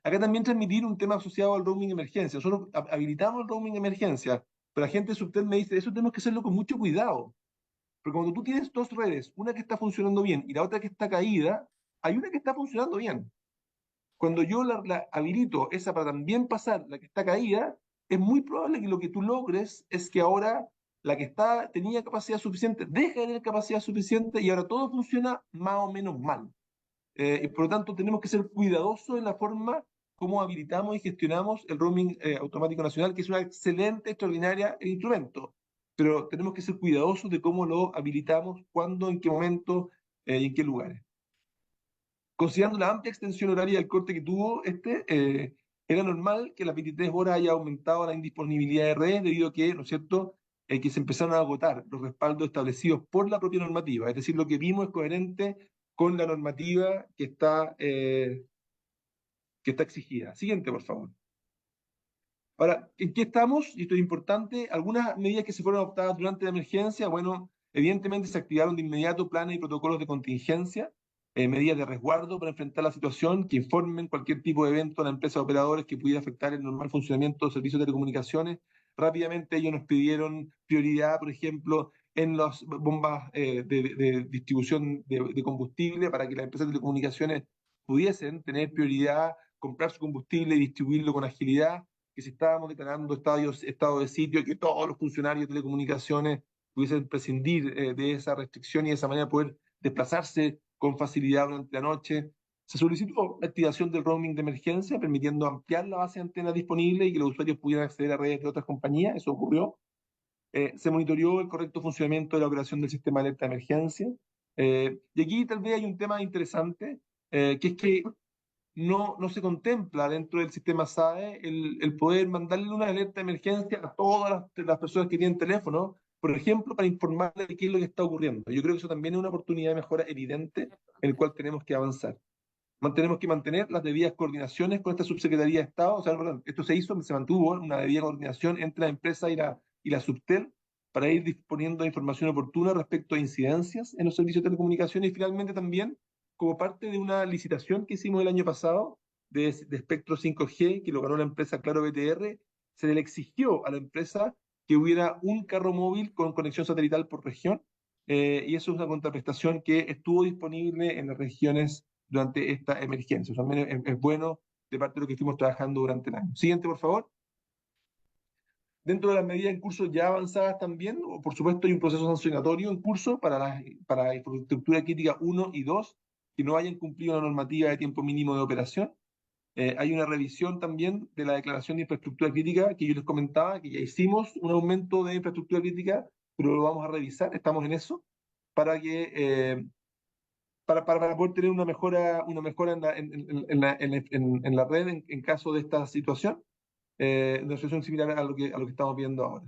Acá también transmitir un tema asociado al roaming emergencia. Nosotros habilitamos el roaming emergencia, pero la gente de Subtel me dice: eso tenemos que hacerlo con mucho cuidado. Porque cuando tú tienes dos redes, una que está funcionando bien y la otra que está caída, hay una que está funcionando bien. Cuando yo la habilito esa para también pasar la que está caída, es muy probable que lo que tú logres es que ahora la que tenía capacidad suficiente deje de tener capacidad suficiente y ahora todo funciona más o menos mal. Y por lo tanto tenemos que ser cuidadosos en la forma como habilitamos y gestionamos el roaming automático nacional, que es una excelente, extraordinaria instrumento, pero tenemos que ser cuidadosos de cómo lo habilitamos, cuándo, en qué momento y en qué lugares. Considerando la amplia extensión horaria del corte que tuvo era normal que las 23 horas haya aumentado la indisponibilidad de redes, debido a que, ¿no es cierto?, que se empezaron a agotar los respaldos establecidos por la propia normativa. Es decir, lo que vimos es coherente con la normativa que está exigida. Siguiente, por favor. Ahora, ¿en qué estamos? Y esto es importante. Algunas medidas que se fueron adoptadas durante la emergencia: bueno, evidentemente se activaron de inmediato planes y protocolos de contingencia, medidas de resguardo para enfrentar la situación, que informen cualquier tipo de evento a la empresa de operadores que pudiera afectar el normal funcionamiento de servicios de telecomunicaciones. Rápidamente ellos nos pidieron prioridad, por ejemplo, en las bombas de distribución de combustible, para que las empresas de telecomunicaciones pudiesen tener prioridad, comprar su combustible y distribuirlo con agilidad. Que si estábamos declarando estado de sitio, que todos los funcionarios de telecomunicaciones pudiesen prescindir de esa restricción y de esa manera poder desplazarse con facilidad durante la noche. Se solicitó la activación del roaming de emergencia, permitiendo ampliar la base de antenas disponible y que los usuarios pudieran acceder a redes de otras compañías. Eso ocurrió. Se monitoreó el correcto funcionamiento de la operación del sistema de alerta de emergencia. Y aquí tal vez hay un tema interesante, que es que no se contempla dentro del sistema SAE el poder mandarle una alerta de emergencia a todas las personas que tienen teléfono, por ejemplo, para informarle de qué es lo que está ocurriendo. Yo creo que eso también es una oportunidad de mejora evidente en el cual tenemos que avanzar. Tenemos que mantener las debidas coordinaciones con esta subsecretaría de Estado. O sea, perdón, esto se mantuvo una debida coordinación entre la empresa y la Subtel, para ir disponiendo de información oportuna respecto a incidencias en los servicios de telecomunicaciones. Y finalmente también, como parte de una licitación que hicimos el año pasado de espectro 5G, que lo ganó la empresa Claro BTR, se le exigió a la empresa que hubiera un carro móvil con conexión satelital por región, y eso es una contraprestación que estuvo disponible en las regiones durante esta emergencia. O sea, también es bueno de parte de lo que estuvimos trabajando durante el año. Siguiente, por favor. Dentro de las medidas en curso ya avanzadas también, por supuesto, hay un proceso sancionatorio en curso para infraestructura crítica 1 y 2 que no hayan cumplido la normativa de tiempo mínimo de operación. Hay una revisión también de la declaración de infraestructura crítica, que yo les comentaba, que ya hicimos un aumento de infraestructura crítica, pero lo vamos a revisar, estamos en eso, para poder tener una mejora en la red en caso de esta situación. Una situación similar a lo que estamos viendo ahora.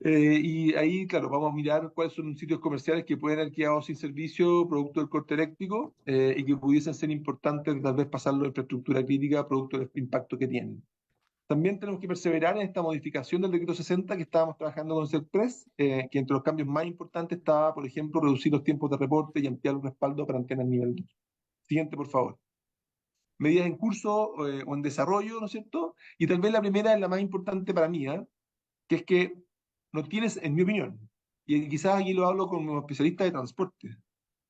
Y ahí, claro, vamos a mirar cuáles son sitios comerciales que pueden haber quedado sin servicio producto del corte eléctrico y que pudiesen ser importantes tal vez pasarlo a infraestructura crítica producto del impacto que tienen. También tenemos que perseverar en esta modificación del decreto 60 que estábamos trabajando con CERPRES, que entre los cambios más importantes estaba, por ejemplo, reducir los tiempos de reporte y ampliar los respaldos para antenas nivel 2. Siguiente, por favor. Medidas en curso o en desarrollo, ¿no es cierto? Y tal vez la primera es la más importante para mí, que es que no tienes, en mi opinión, y quizás aquí lo hablo como especialista de transporte,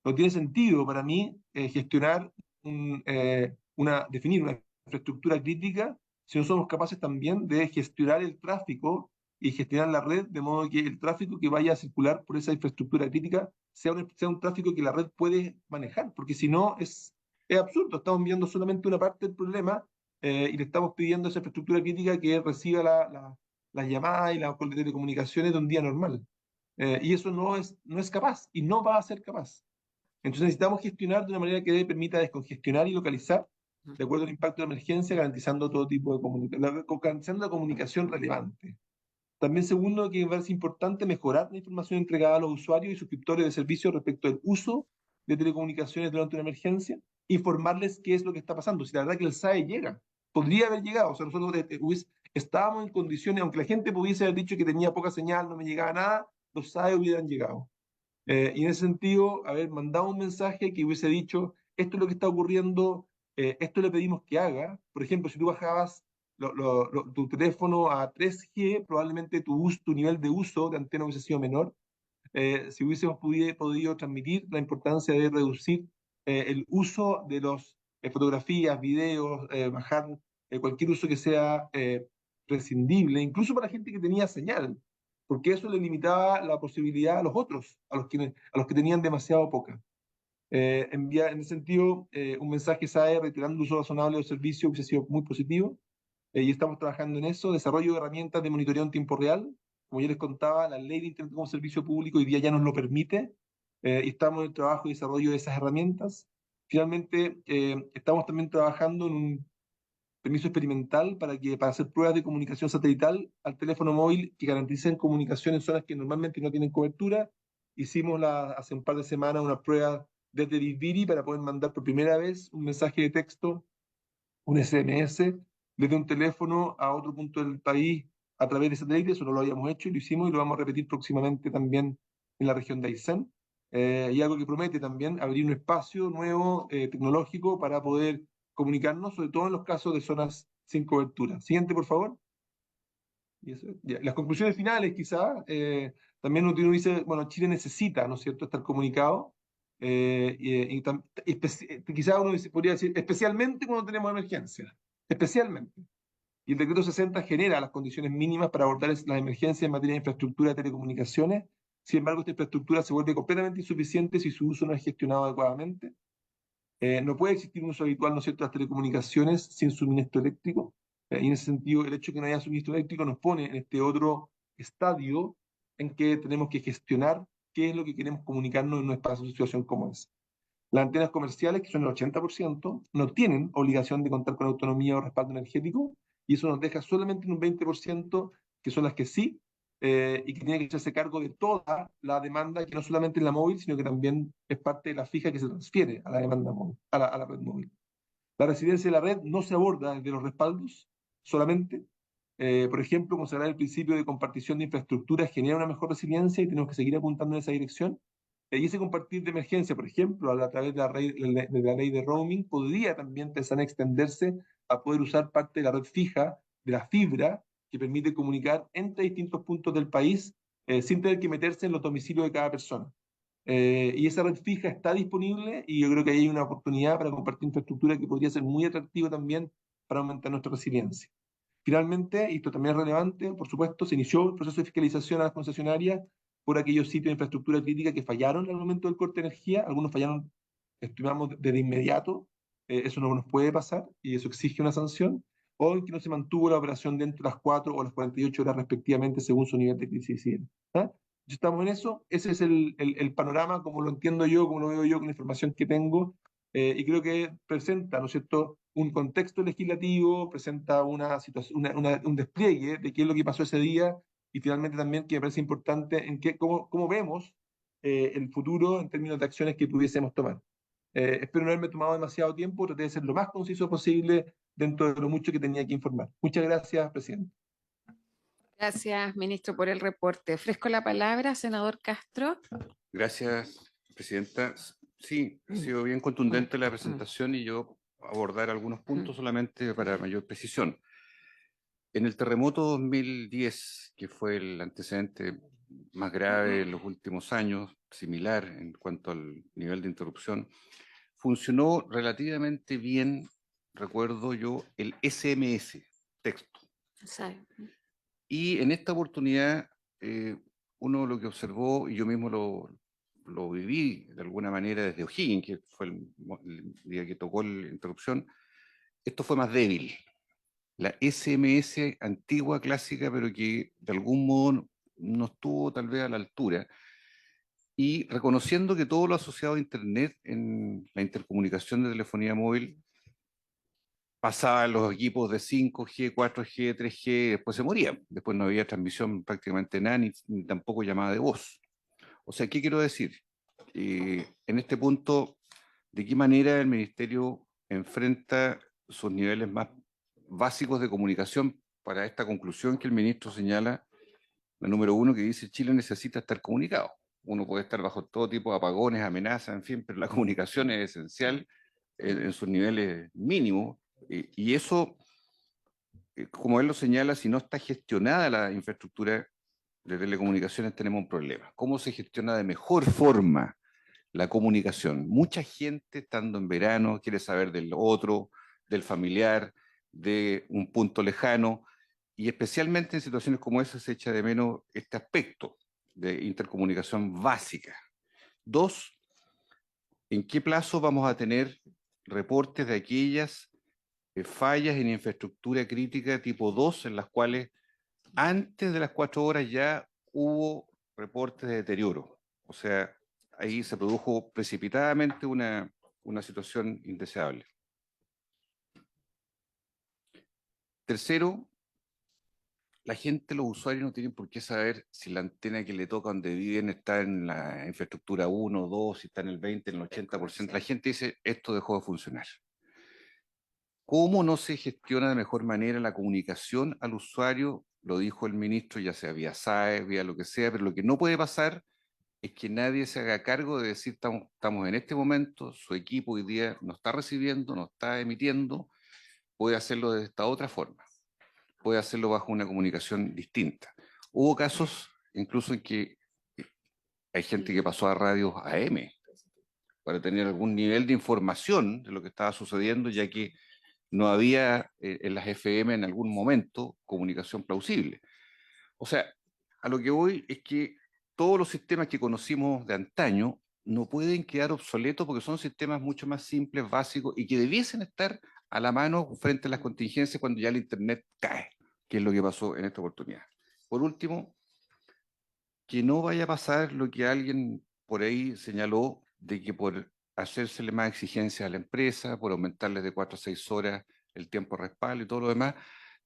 no tiene sentido para mí gestionar, definir una infraestructura crítica si no somos capaces también de gestionar el tráfico y gestionar la red de modo que el tráfico que vaya a circular por esa infraestructura crítica sea un tráfico que la red puede manejar, porque si no es absurdo, estamos viendo solamente una parte del problema y le estamos pidiendo a esa infraestructura crítica que reciba las llamadas y las telecomunicaciones de un día normal. Y eso no es capaz y no va a ser capaz. Entonces necesitamos gestionar de una manera que permita descongestionar y localizar de acuerdo al impacto de emergencia, garantizando todo tipo de garantizando la comunicación relevante. También segundo, que es importante mejorar la información entregada a los usuarios y suscriptores de servicios respecto al uso de telecomunicaciones durante una emergencia, informarles qué es lo que está pasando. Si la verdad que el SAE llega, podría haber llegado, o sea, nosotros estábamos en condiciones, aunque la gente pudiese haber dicho que tenía poca señal, no me llegaba nada, los SAE hubieran llegado. Y en ese sentido, haber mandado un mensaje que hubiese dicho, esto es lo que está ocurriendo, esto le pedimos que haga. Por ejemplo, si tú bajabas tu teléfono a 3G, probablemente tu nivel de uso de antena hubiese sido menor. Si hubiésemos podido transmitir la importancia de reducir el uso de los fotografías, videos, bajar cualquier uso que sea prescindible, incluso para gente que tenía señal, porque eso le limitaba la posibilidad a los otros, a los que tenían demasiado poca. En ese sentido, un mensaje SAE reiterando el uso razonable del servicio hubiese sido muy positivo y estamos trabajando en eso, desarrollo de herramientas de monitoreo en tiempo real. Como yo les contaba, la ley de Internet como servicio público hoy día ya nos lo permite y estamos en el trabajo y desarrollo de esas herramientas. Finalmente, estamos también trabajando en un permiso experimental para hacer pruebas de comunicación satelital al teléfono móvil que garanticen comunicación en zonas que normalmente no tienen cobertura. Hicimos hace un par de semanas una prueba desde Disbiri para poder mandar por primera vez un mensaje de texto, un SMS, desde un teléfono a otro punto del país a través de satélite. Eso no lo habíamos hecho y lo hicimos y lo vamos a repetir próximamente también en la región de Aysén. Y algo que promete también abrir un espacio nuevo tecnológico para poder comunicarnos, sobre todo en los casos de zonas sin cobertura. Siguiente, por favor. Y eso, ya. Las conclusiones finales, quizá, también uno dice, bueno, Chile necesita, ¿no es cierto?, estar comunicado. Quizá uno podría decir, especialmente cuando tenemos emergencias, especialmente. Y el decreto 60 genera las condiciones mínimas para abordar las emergencias en materia de infraestructura de telecomunicaciones. Sin embargo, esta infraestructura se vuelve completamente insuficiente si su uso no es gestionado adecuadamente. No puede existir un uso habitual, ¿no es cierto?, de las telecomunicaciones sin suministro eléctrico. Y en ese sentido, el hecho de que no haya suministro eléctrico nos pone en este otro estadio en que tenemos que gestionar qué es lo que queremos comunicarnos en una situación como esa. Las antenas comerciales, que son el 80%, no tienen obligación de contar con autonomía o respaldo energético, y eso nos deja solamente en un 20%, que son las que sí, y que tiene que hacerse cargo de toda la demanda, que no solamente en la móvil, sino que también es parte de la fija que se transfiere a la demanda móvil, a la red móvil. La resiliencia de la red no se aborda desde los respaldos solamente. Por ejemplo, considerar el principio de compartición de infraestructura genera una mejor resiliencia y tenemos que seguir apuntando en esa dirección. Y ese compartir de emergencia, por ejemplo, a través de la ley de roaming, podría también pensar en extenderse a poder usar parte de la red fija, de la fibra, que permite comunicar entre distintos puntos del país sin tener que meterse en los domicilios de cada persona. Y esa red fija está disponible y yo creo que hay una oportunidad para compartir infraestructura que podría ser muy atractivo también para aumentar nuestra resiliencia. Finalmente, y esto también es relevante, por supuesto, se inició el proceso de fiscalización a las concesionarias por aquellos sitios de infraestructura crítica que fallaron al momento del corte de energía. Algunos fallaron, estimamos, de inmediato. Eso no nos puede pasar y eso exige una sanción. O en que no se mantuvo la operación dentro de las 4 o las 48 horas respectivamente según su nivel de crisis. ¿Ah? Ya estamos en eso. Ese es el panorama, como lo entiendo yo, como lo veo yo con la información que tengo. Y creo que presenta, ¿no es cierto?, un contexto legislativo, presenta una situación, un despliegue de qué es lo que pasó ese día y finalmente también que me parece importante en cómo vemos el futuro en términos de acciones que pudiésemos tomar. Espero no haberme tomado demasiado tiempo, traté de ser lo más conciso posible dentro de lo mucho que tenía que informar. Muchas gracias, presidente. Gracias, ministro, por el reporte. Ofrezco la palabra, senador Castro. Gracias, presidenta. Sí, ha sido bien contundente la presentación y yo abordar algunos puntos solamente para mayor precisión. En el terremoto 2010, que fue el antecedente más grave en los últimos años, similar en cuanto al nivel de interrupción, funcionó relativamente bien, recuerdo yo, el SMS, texto. Y en esta oportunidad, uno lo que observó, y yo mismo lo viví de alguna manera desde O'Higgins, que fue el día que tocó la interrupción, esto fue más débil. La SMS antigua, clásica, pero que de algún modo no estuvo tal vez a la altura. Y reconociendo que todo lo asociado a Internet en la intercomunicación de telefonía móvil pasaba en los equipos de 5G, 4G, 3G, después se moría. Después no había transmisión prácticamente nada, ni tampoco llamada de voz. O sea, ¿qué quiero decir? En este punto, ¿de qué manera el Ministerio enfrenta sus niveles más básicos de comunicación para esta conclusión que el ministro señala, la número uno, que dice Chile necesita estar comunicado? Uno puede estar bajo todo tipo de apagones, amenazas, en fin, pero la comunicación es esencial en sus niveles mínimos. Y eso, como él lo señala, si no está gestionada la infraestructura de telecomunicaciones, tenemos un problema. ¿Cómo se gestiona de mejor forma la comunicación? Mucha gente, estando en verano, quiere saber del otro, del familiar, de un punto lejano, y especialmente en situaciones como esa se echa de menos este aspecto de intercomunicación básica. Dos, ¿en qué plazo vamos a tener reportes de aquellas fallas en infraestructura crítica tipo 2 en las cuales antes de las 4 horas ya hubo reportes de deterioro? O sea, ahí se produjo precipitadamente una situación indeseable. Tercero, la gente, los usuarios no tienen por qué saber si la antena que le toca donde viven está en la infraestructura 1, 2, si está en el 20, en el 80%. La gente dice, esto dejó de funcionar. ¿Cómo no se gestiona de mejor manera la comunicación al usuario? Lo dijo el ministro, ya sea vía SAE, vía lo que sea, pero lo que no puede pasar es que nadie se haga cargo de decir, estamos en este momento, su equipo hoy día no está recibiendo, no está emitiendo, puede hacerlo de esta otra forma, puede hacerlo bajo una comunicación distinta. Hubo casos incluso en que hay gente que pasó a radios AM para tener algún nivel de información de lo que estaba sucediendo, ya que no había en las FM en algún momento comunicación plausible. O sea, a lo que voy es que todos los sistemas que conocimos de antaño no pueden quedar obsoletos porque son sistemas mucho más simples, básicos y que debiesen estar a la mano frente a las contingencias cuando ya el Internet cae, que es lo que pasó en esta oportunidad. Por último, que no vaya a pasar lo que alguien por ahí señaló, de que por hacérsele más exigencias a la empresa, por aumentarles de 4 a 6 horas el tiempo de respaldo y todo lo demás,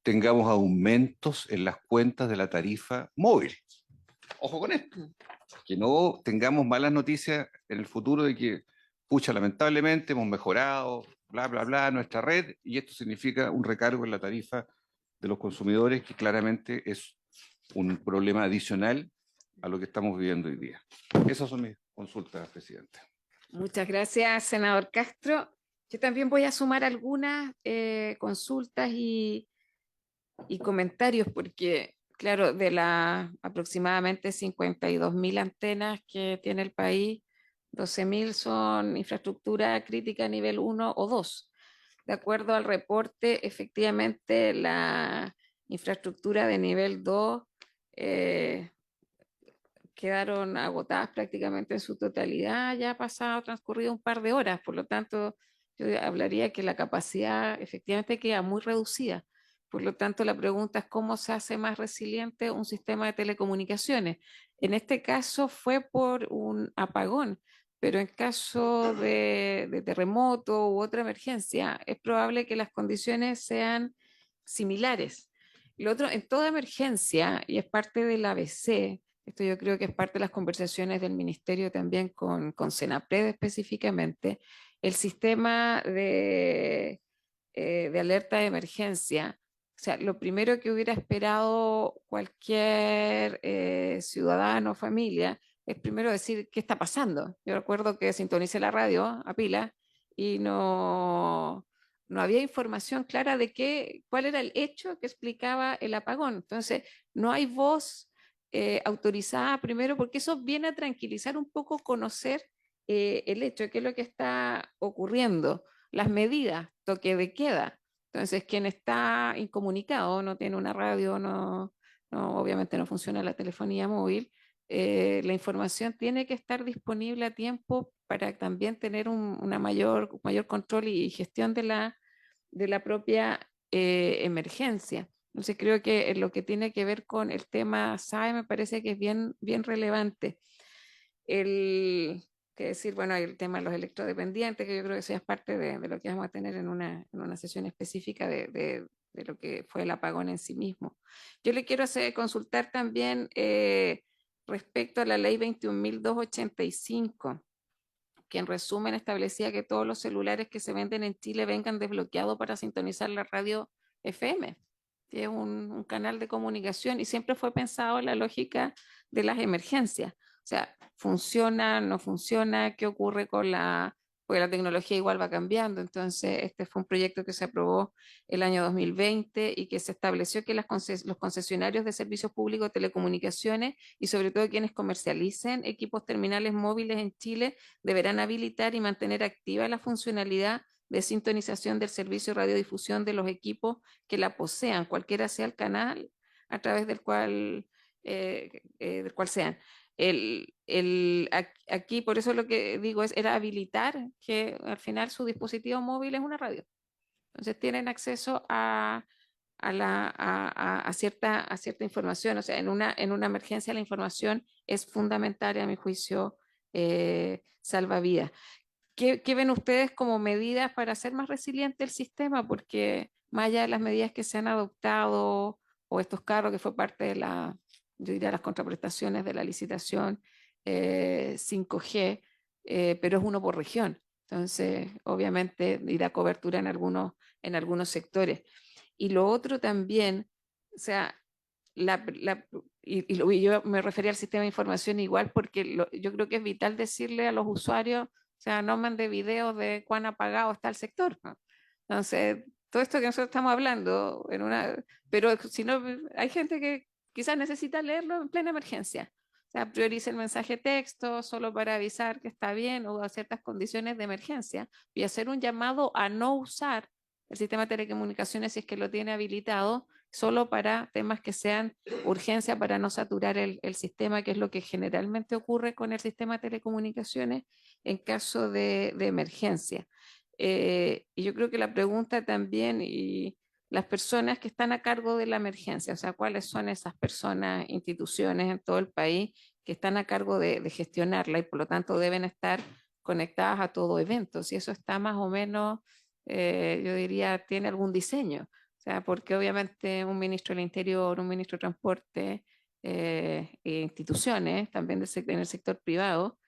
tengamos aumentos en las cuentas de la tarifa móvil. Ojo con esto, que no tengamos malas noticias en el futuro de que, pucha, lamentablemente hemos mejorado, bla, bla, bla, nuestra red, y esto significa un recargo en la tarifa de los consumidores, que claramente es un problema adicional a lo que estamos viviendo hoy día. Esas son mis consultas, presidente. Muchas gracias, senador Castro. Yo también voy a sumar algunas consultas y comentarios, porque, claro, de las aproximadamente 52.000 antenas que tiene el país, 12.000 son infraestructura crítica nivel 1 o 2. De acuerdo al reporte, efectivamente, la infraestructura de nivel 2 quedaron agotadas prácticamente en su totalidad, ya ha pasado, transcurrido un par de horas, por lo tanto, yo hablaría que la capacidad efectivamente queda muy reducida. Por lo tanto, la pregunta es cómo se hace más resiliente un sistema de telecomunicaciones. En este caso fue por un apagón, pero en caso de terremoto u otra emergencia, es probable que las condiciones sean similares. Lo otro, en toda emergencia, y es parte del ABC, esto yo creo que es parte de las conversaciones del Ministerio también con Senapred específicamente, el sistema de alerta de emergencia. O sea, lo primero que hubiera esperado cualquier ciudadano o familia es primero decir qué está pasando. Yo recuerdo que sintonicé la radio a pila y no había información clara de cuál era el hecho que explicaba el apagón. Entonces, no hay voz autorizada primero, porque eso viene a tranquilizar un poco, conocer el hecho, qué es lo que está ocurriendo, las medidas, toque de queda. Entonces, quien está incomunicado, no tiene una radio, obviamente no funciona la telefonía móvil, la información tiene que estar disponible a tiempo para también tener una mayor control y gestión de la propia emergencia. Entonces creo que en lo que tiene que ver con el tema SAE me parece que es bien relevante. Que decir, bueno, el tema de los electrodependientes, que yo creo que eso ya es parte de lo que vamos a tener en una sesión específica de lo que fue el apagón en sí mismo. Yo le quiero consultar también respecto a la ley 21.285, que en resumen establecía que todos los celulares que se venden en Chile vengan desbloqueados para sintonizar la radio FM, que es un canal de comunicación y siempre fue pensado en la lógica de las emergencias. O sea, funciona, no funciona, qué ocurre porque la tecnología igual va cambiando. Entonces, este fue un proyecto que se aprobó el año 2020 y que se estableció que los concesionarios de servicios públicos de telecomunicaciones y sobre todo quienes comercialicen equipos terminales móviles en Chile deberán habilitar y mantener activa la funcionalidad de sintonización del servicio de radiodifusión de los equipos que la posean, cualquiera sea el canal a través del cual sean. Aquí, por eso lo que digo era habilitar que al final su dispositivo móvil es una radio. Entonces tienen acceso a cierta información. O sea, en una emergencia la información es fundamental, a mi juicio, salva vidas. ¿Qué ven ustedes como medidas para hacer más resiliente el sistema? Porque más allá de las medidas que se han adoptado o estos carros que fue parte yo diría, las contraprestaciones de la licitación 5G, pero es uno por región. Entonces, obviamente, irá cobertura en algunos sectores. Y lo otro también, o sea, y yo me refería al sistema de información igual porque yo creo que es vital decirle a los usuarios, o sea, no mande videos de cuán apagado está el sector, ¿no? Entonces, todo esto que nosotros estamos hablando, pero si no, hay gente que quizás necesita leerlo en plena emergencia. O sea, priorice el mensaje texto solo para avisar que está bien o a ciertas condiciones de emergencia y hacer un llamado a no usar el sistema de telecomunicaciones si es que lo tiene habilitado solo para temas que sean urgencia para no saturar el sistema, que es lo que generalmente ocurre con el sistema de telecomunicaciones en caso de emergencia. Y yo creo que la pregunta también, y las personas que están a cargo de la emergencia, o sea, cuáles son esas personas, instituciones en todo el país que están a cargo de gestionarla y por lo tanto deben estar conectadas a todo evento. Si eso está más o menos, yo diría, tiene algún diseño. O sea, porque obviamente un ministro del Interior, un ministro de Transporte, e instituciones también en el sector privado,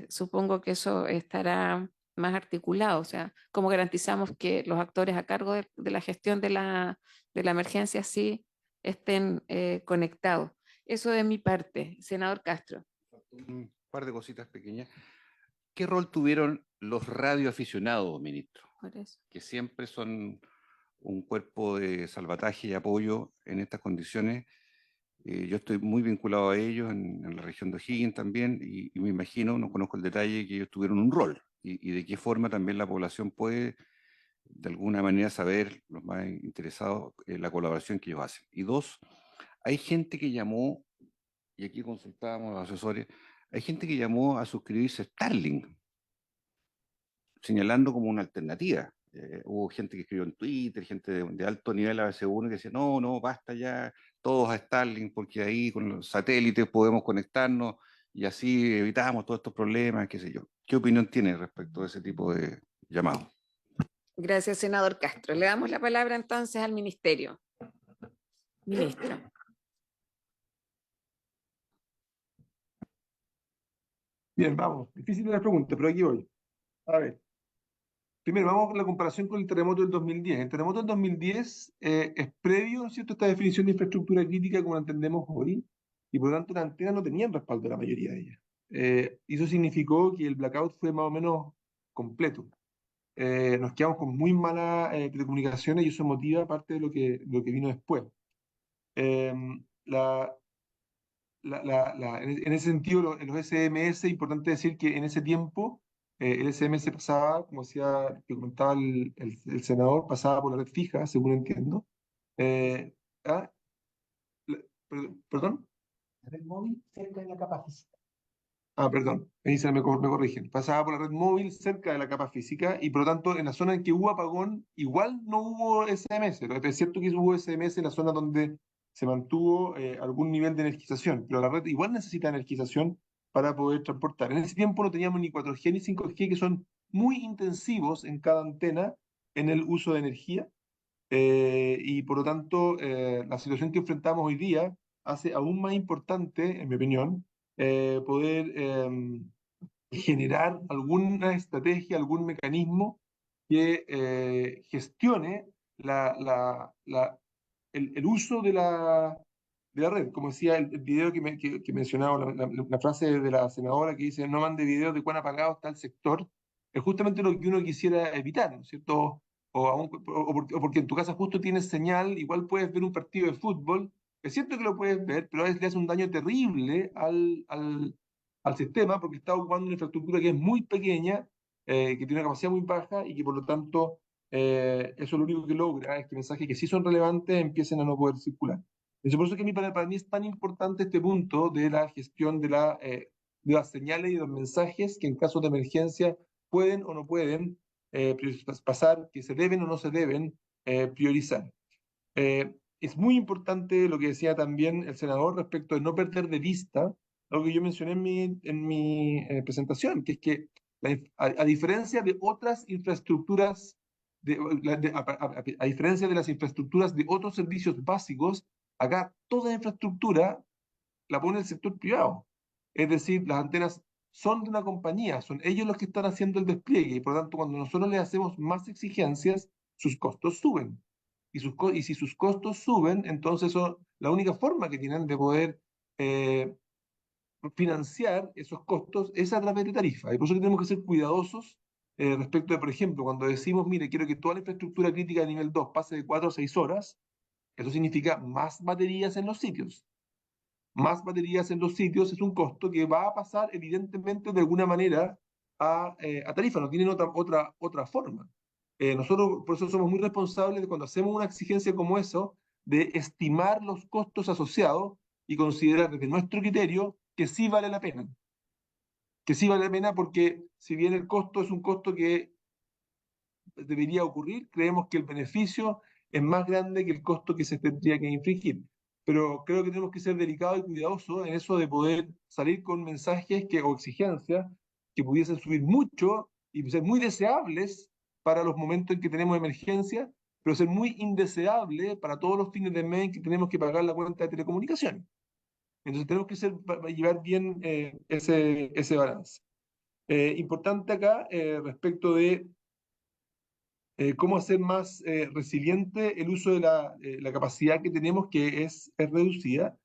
supongo que eso estará más articulado. O sea, cómo garantizamos que los actores a cargo de la gestión de la emergencia sí estén conectados. Eso de mi parte, senador Castro. Un par de cositas pequeñas. ¿Qué rol tuvieron los radioaficionados, ministro? Por eso. Que siempre son un cuerpo de salvataje y apoyo en estas condiciones. Yo estoy muy vinculado a ellos en la región de O'Higgins también y me imagino, no conozco el detalle, que ellos tuvieron un rol y de qué forma también la población puede de alguna manera saber, los más interesados, la colaboración que ellos hacen. Y dos, hay gente que llamó, y aquí consultábamos a los asesores, hay gente que llamó a suscribirse a Starlink, señalando como una alternativa. Hubo gente que escribió en Twitter, gente de alto nivel a veces uno que decía, no, no, basta ya, todos a Starlink, porque ahí con los satélites podemos conectarnos y así evitamos todos estos problemas, qué sé yo. ¿Qué opinión tiene respecto a ese tipo de llamados? Gracias, senador Castro. Le damos la palabra entonces al ministerio. Ministro. Bien, vamos. Difícil la pregunta, pero aquí voy. A ver. Primero, vamos con la comparación con el terremoto del 2010. El terremoto del 2010 es previo, ¿cierto?, a esta definición de infraestructura crítica como la entendemos hoy, y por lo tanto las antenas no tenían respaldo la mayoría de ellas. Y eso significó que el blackout fue más o menos completo. Nos quedamos con muy malas telecomunicaciones y eso motiva parte de lo que vino después. Eh, la, en ese sentido, los SMS, importante decir que en ese tiempo el SMS pasaba, como decía, que comentaba el senador, pasaba por la red fija, según entiendo. Eh, ah, ¿Perdón? La red móvil cerca de la capa física. Ah, perdón, ahí me corrigen. Pasaba por la red móvil cerca de la capa física y por lo tanto en la zona en que hubo apagón igual no hubo SMS. Pero es cierto que hubo SMS en la zona donde se mantuvo algún nivel de energización, pero la red igual necesita energización para poder transportar. En ese tiempo no teníamos ni 4G ni 5G, que son muy intensivos en cada antena en el uso de energía, y por lo tanto la situación que enfrentamos hoy día hace aún más importante, en mi opinión, poder generar alguna estrategia, algún mecanismo que gestione el uso de la red. Como decía el video que mencionaba, la frase de la senadora que dice: no mande videos de cuán apagado está el sector, es justamente lo que uno quisiera evitar, ¿no es cierto? O porque en tu casa justo tienes señal, igual puedes ver un partido de fútbol. Es cierto que lo puedes ver, pero a veces le hace un daño terrible al sistema porque está ocupando una infraestructura que es muy pequeña, que tiene una capacidad muy baja y que por lo tanto eso lo único que logra es que mensajes que sí son relevantes empiecen a no poder circular. Entonces, por eso que para mí es tan importante este punto de la gestión de las señales y de los mensajes que en caso de emergencia pueden o no pueden pasar, que se deben o no se deben priorizar. Es muy importante lo que decía también el senador respecto de no perder de vista algo que yo mencioné en mi presentación, que es que a diferencia de otras infraestructuras, a diferencia de las infraestructuras de otros servicios básicos, acá toda infraestructura la pone el sector privado. Es decir, las antenas son de una compañía, son ellos los que están haciendo el despliegue y por lo tanto cuando nosotros les hacemos más exigencias, sus costos suben. Y si sus costos suben, entonces la única forma que tienen de poder eh, financiar esos costos es a través de tarifas. Y por eso tenemos que ser cuidadosos respecto de, por ejemplo, cuando decimos, mire, quiero que toda la infraestructura crítica de nivel 2 pase de 4 a 6 horas, eso significa más baterías en los sitios. Más baterías en los sitios es un costo que va a pasar evidentemente de alguna manera a tarifa, no tienen otra forma. Nosotros por eso somos muy responsables de cuando hacemos una exigencia como eso, de estimar los costos asociados y considerar desde nuestro criterio que sí vale la pena. Que sí vale la pena porque si bien el costo es un costo que debería ocurrir, creemos que el beneficio es más grande que el costo que se tendría que infringir. Pero creo que tenemos que ser delicados y cuidadosos en eso de poder salir con mensajes o exigencias que pudiesen subir mucho y ser muy deseables para los momentos en que tenemos emergencia, pero ser muy indeseable para todos los fines de mes que tenemos que pagar la cuenta de telecomunicaciones. Entonces tenemos que llevar bien ese balance. Importante acá respecto de cómo hacer más resiliente el uso de la capacidad que tenemos, que es reducida.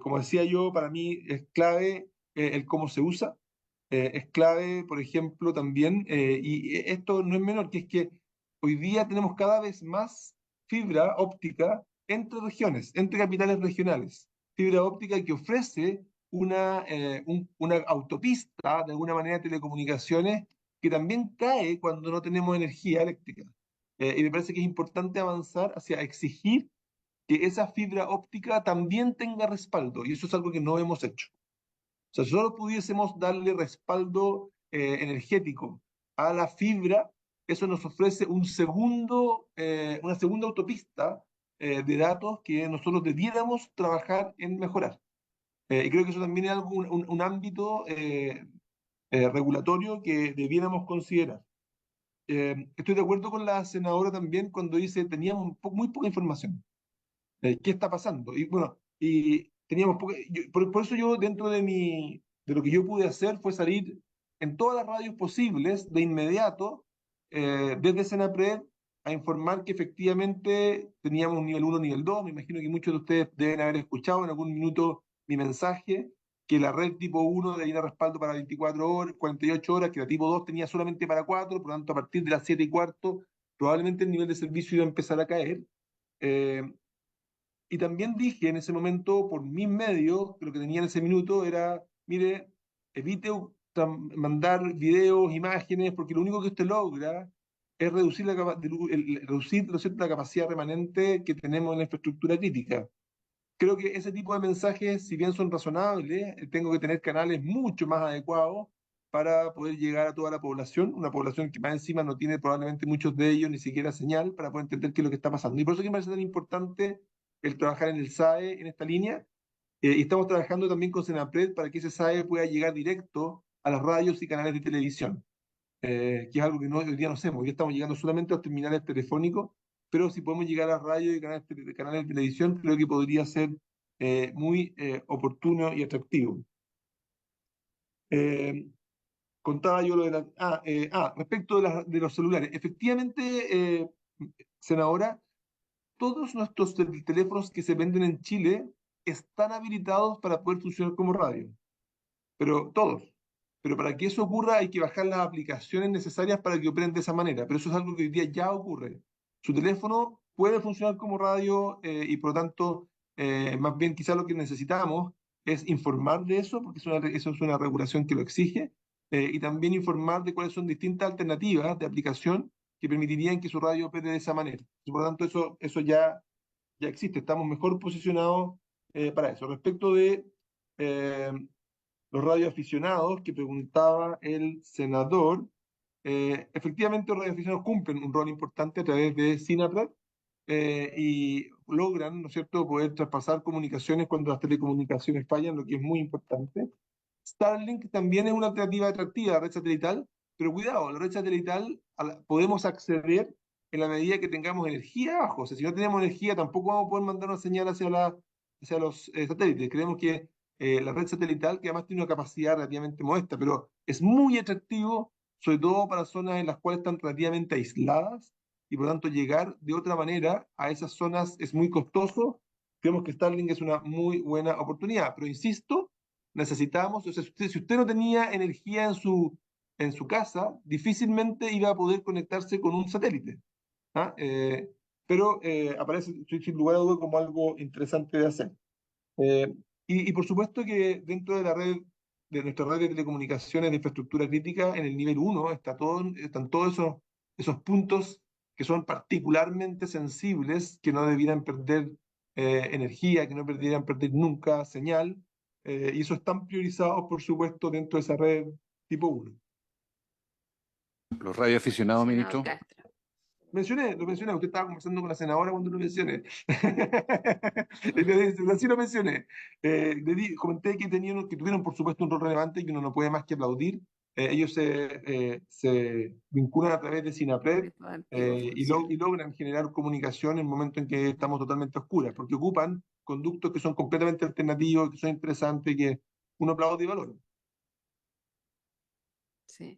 Como decía yo, para mí es clave el cómo se usa. Es clave, por ejemplo, también, y esto no es menor, que es que hoy día tenemos cada vez más fibra óptica entre regiones, entre capitales regionales. Fibra óptica que ofrece una autopista, de alguna manera, de telecomunicaciones que también cae cuando no tenemos energía eléctrica. Y me parece que es importante avanzar hacia exigir que esa fibra óptica también tenga respaldo, y eso es algo que no hemos hecho. O sea, si solo pudiésemos darle respaldo energético a la fibra, eso nos ofrece una segunda autopista de datos que nosotros debiéramos trabajar en mejorar. Y creo que eso también es un ámbito regulatorio que debiéramos considerar. Estoy de acuerdo con la senadora también cuando dice teníamos muy poca información. ¿Qué está pasando? Y bueno, y teníamos por eso yo dentro de lo que yo pude hacer fue salir en todas las radios posibles de inmediato, desde Senapred, a informar que efectivamente teníamos un nivel 1, nivel 2. Me imagino que muchos de ustedes deben haber escuchado en algún minuto mi mensaje, que la red tipo 1 tenía respaldo para 24 horas, 48 horas, que la tipo 2 tenía solamente para 4, por lo tanto a partir de las 7:15 probablemente el nivel de servicio iba a empezar a caer. Eh, y también dije en ese momento, por mis medios, que lo que tenía en ese minuto era, mire, evite mandar videos, imágenes, porque lo único que usted logra es reducir reducir, ¿no es cierto?, la capacidad remanente que tenemos en la infraestructura crítica. Creo que ese tipo de mensajes, si bien son razonables, tengo que tener canales mucho más adecuados para poder llegar a toda la población, una población que más encima no tiene probablemente muchos de ellos ni siquiera señal para poder entender qué es lo que está pasando. Y por eso que me parece tan importante el trabajar en el SAE en esta línea, y estamos trabajando también con Senapred para que ese SAE pueda llegar directo a las radios y canales de televisión, que es algo que hoy día no hacemos. Hoy estamos llegando solamente a los terminales telefónicos, pero si podemos llegar a radios y canales de televisión, creo que podría ser muy oportuno y atractivo. Eh, Contaba yo lo de respecto de los celulares. Efectivamente, senadora, todos nuestros teléfonos que se venden en Chile están habilitados para poder funcionar como radio, pero todos. Pero para que eso ocurra hay que bajar las aplicaciones necesarias para que operen de esa manera. Pero eso es algo que hoy día ya ocurre. Su teléfono puede funcionar como radio, y por lo tanto, más bien quizás lo que necesitamos es informar de eso, porque eso es una regulación que lo exige, y también informar de cuáles son distintas alternativas de aplicación que permitirían que su radio opere de esa manera. Y por lo tanto, eso ya existe. Estamos mejor posicionados para eso. Respecto de eh, los radioaficionados que preguntaba el senador, efectivamente los radioaficionados cumplen un rol importante a través de Sinapred, y logran, ¿no es cierto?, poder traspasar comunicaciones cuando las telecomunicaciones fallan, lo que es muy importante. Starlink también es una alternativa atractiva a la red satelital, pero cuidado, la red satelital podemos acceder en la medida que tengamos energía abajo. O sea, si no tenemos energía, tampoco vamos a poder mandar una señal hacia los satélites. Creemos que la red satelital, que además tiene una capacidad relativamente modesta, pero es muy atractivo, sobre todo para zonas en las cuales están relativamente aisladas, y por lo tanto llegar de otra manera a esas zonas es muy costoso. Creemos que Starlink es una muy buena oportunidad, pero insisto, necesitamos, o sea, si usted no tenía energía en su casa, difícilmente iba a poder conectarse con un satélite. ¿Ah? Pero aparece sin lugar a dudas como algo interesante de hacer. Eh, y por supuesto que dentro de la red, de nuestra red de telecomunicaciones de infraestructura crítica, en el nivel 1 están todos esos puntos que son particularmente sensibles, que no debieran perder energía, que no debieran perder nunca señal, y eso están priorizados, por supuesto, dentro de esa red tipo 1. Los radioaficionados, Senador ministro. Castro. Lo mencioné, usted estaba conversando con la senadora cuando lo mencioné. Así lo mencioné. Comenté que tuvieron, por supuesto, un rol relevante y que uno no puede más que aplaudir. Ellos se vinculan a través de Sinapred, Dispositivo y logran generar comunicación en el momento en que estamos totalmente a oscuras, porque ocupan conductos que son completamente alternativos, que son interesantes, que uno aplaude y valora. Sí.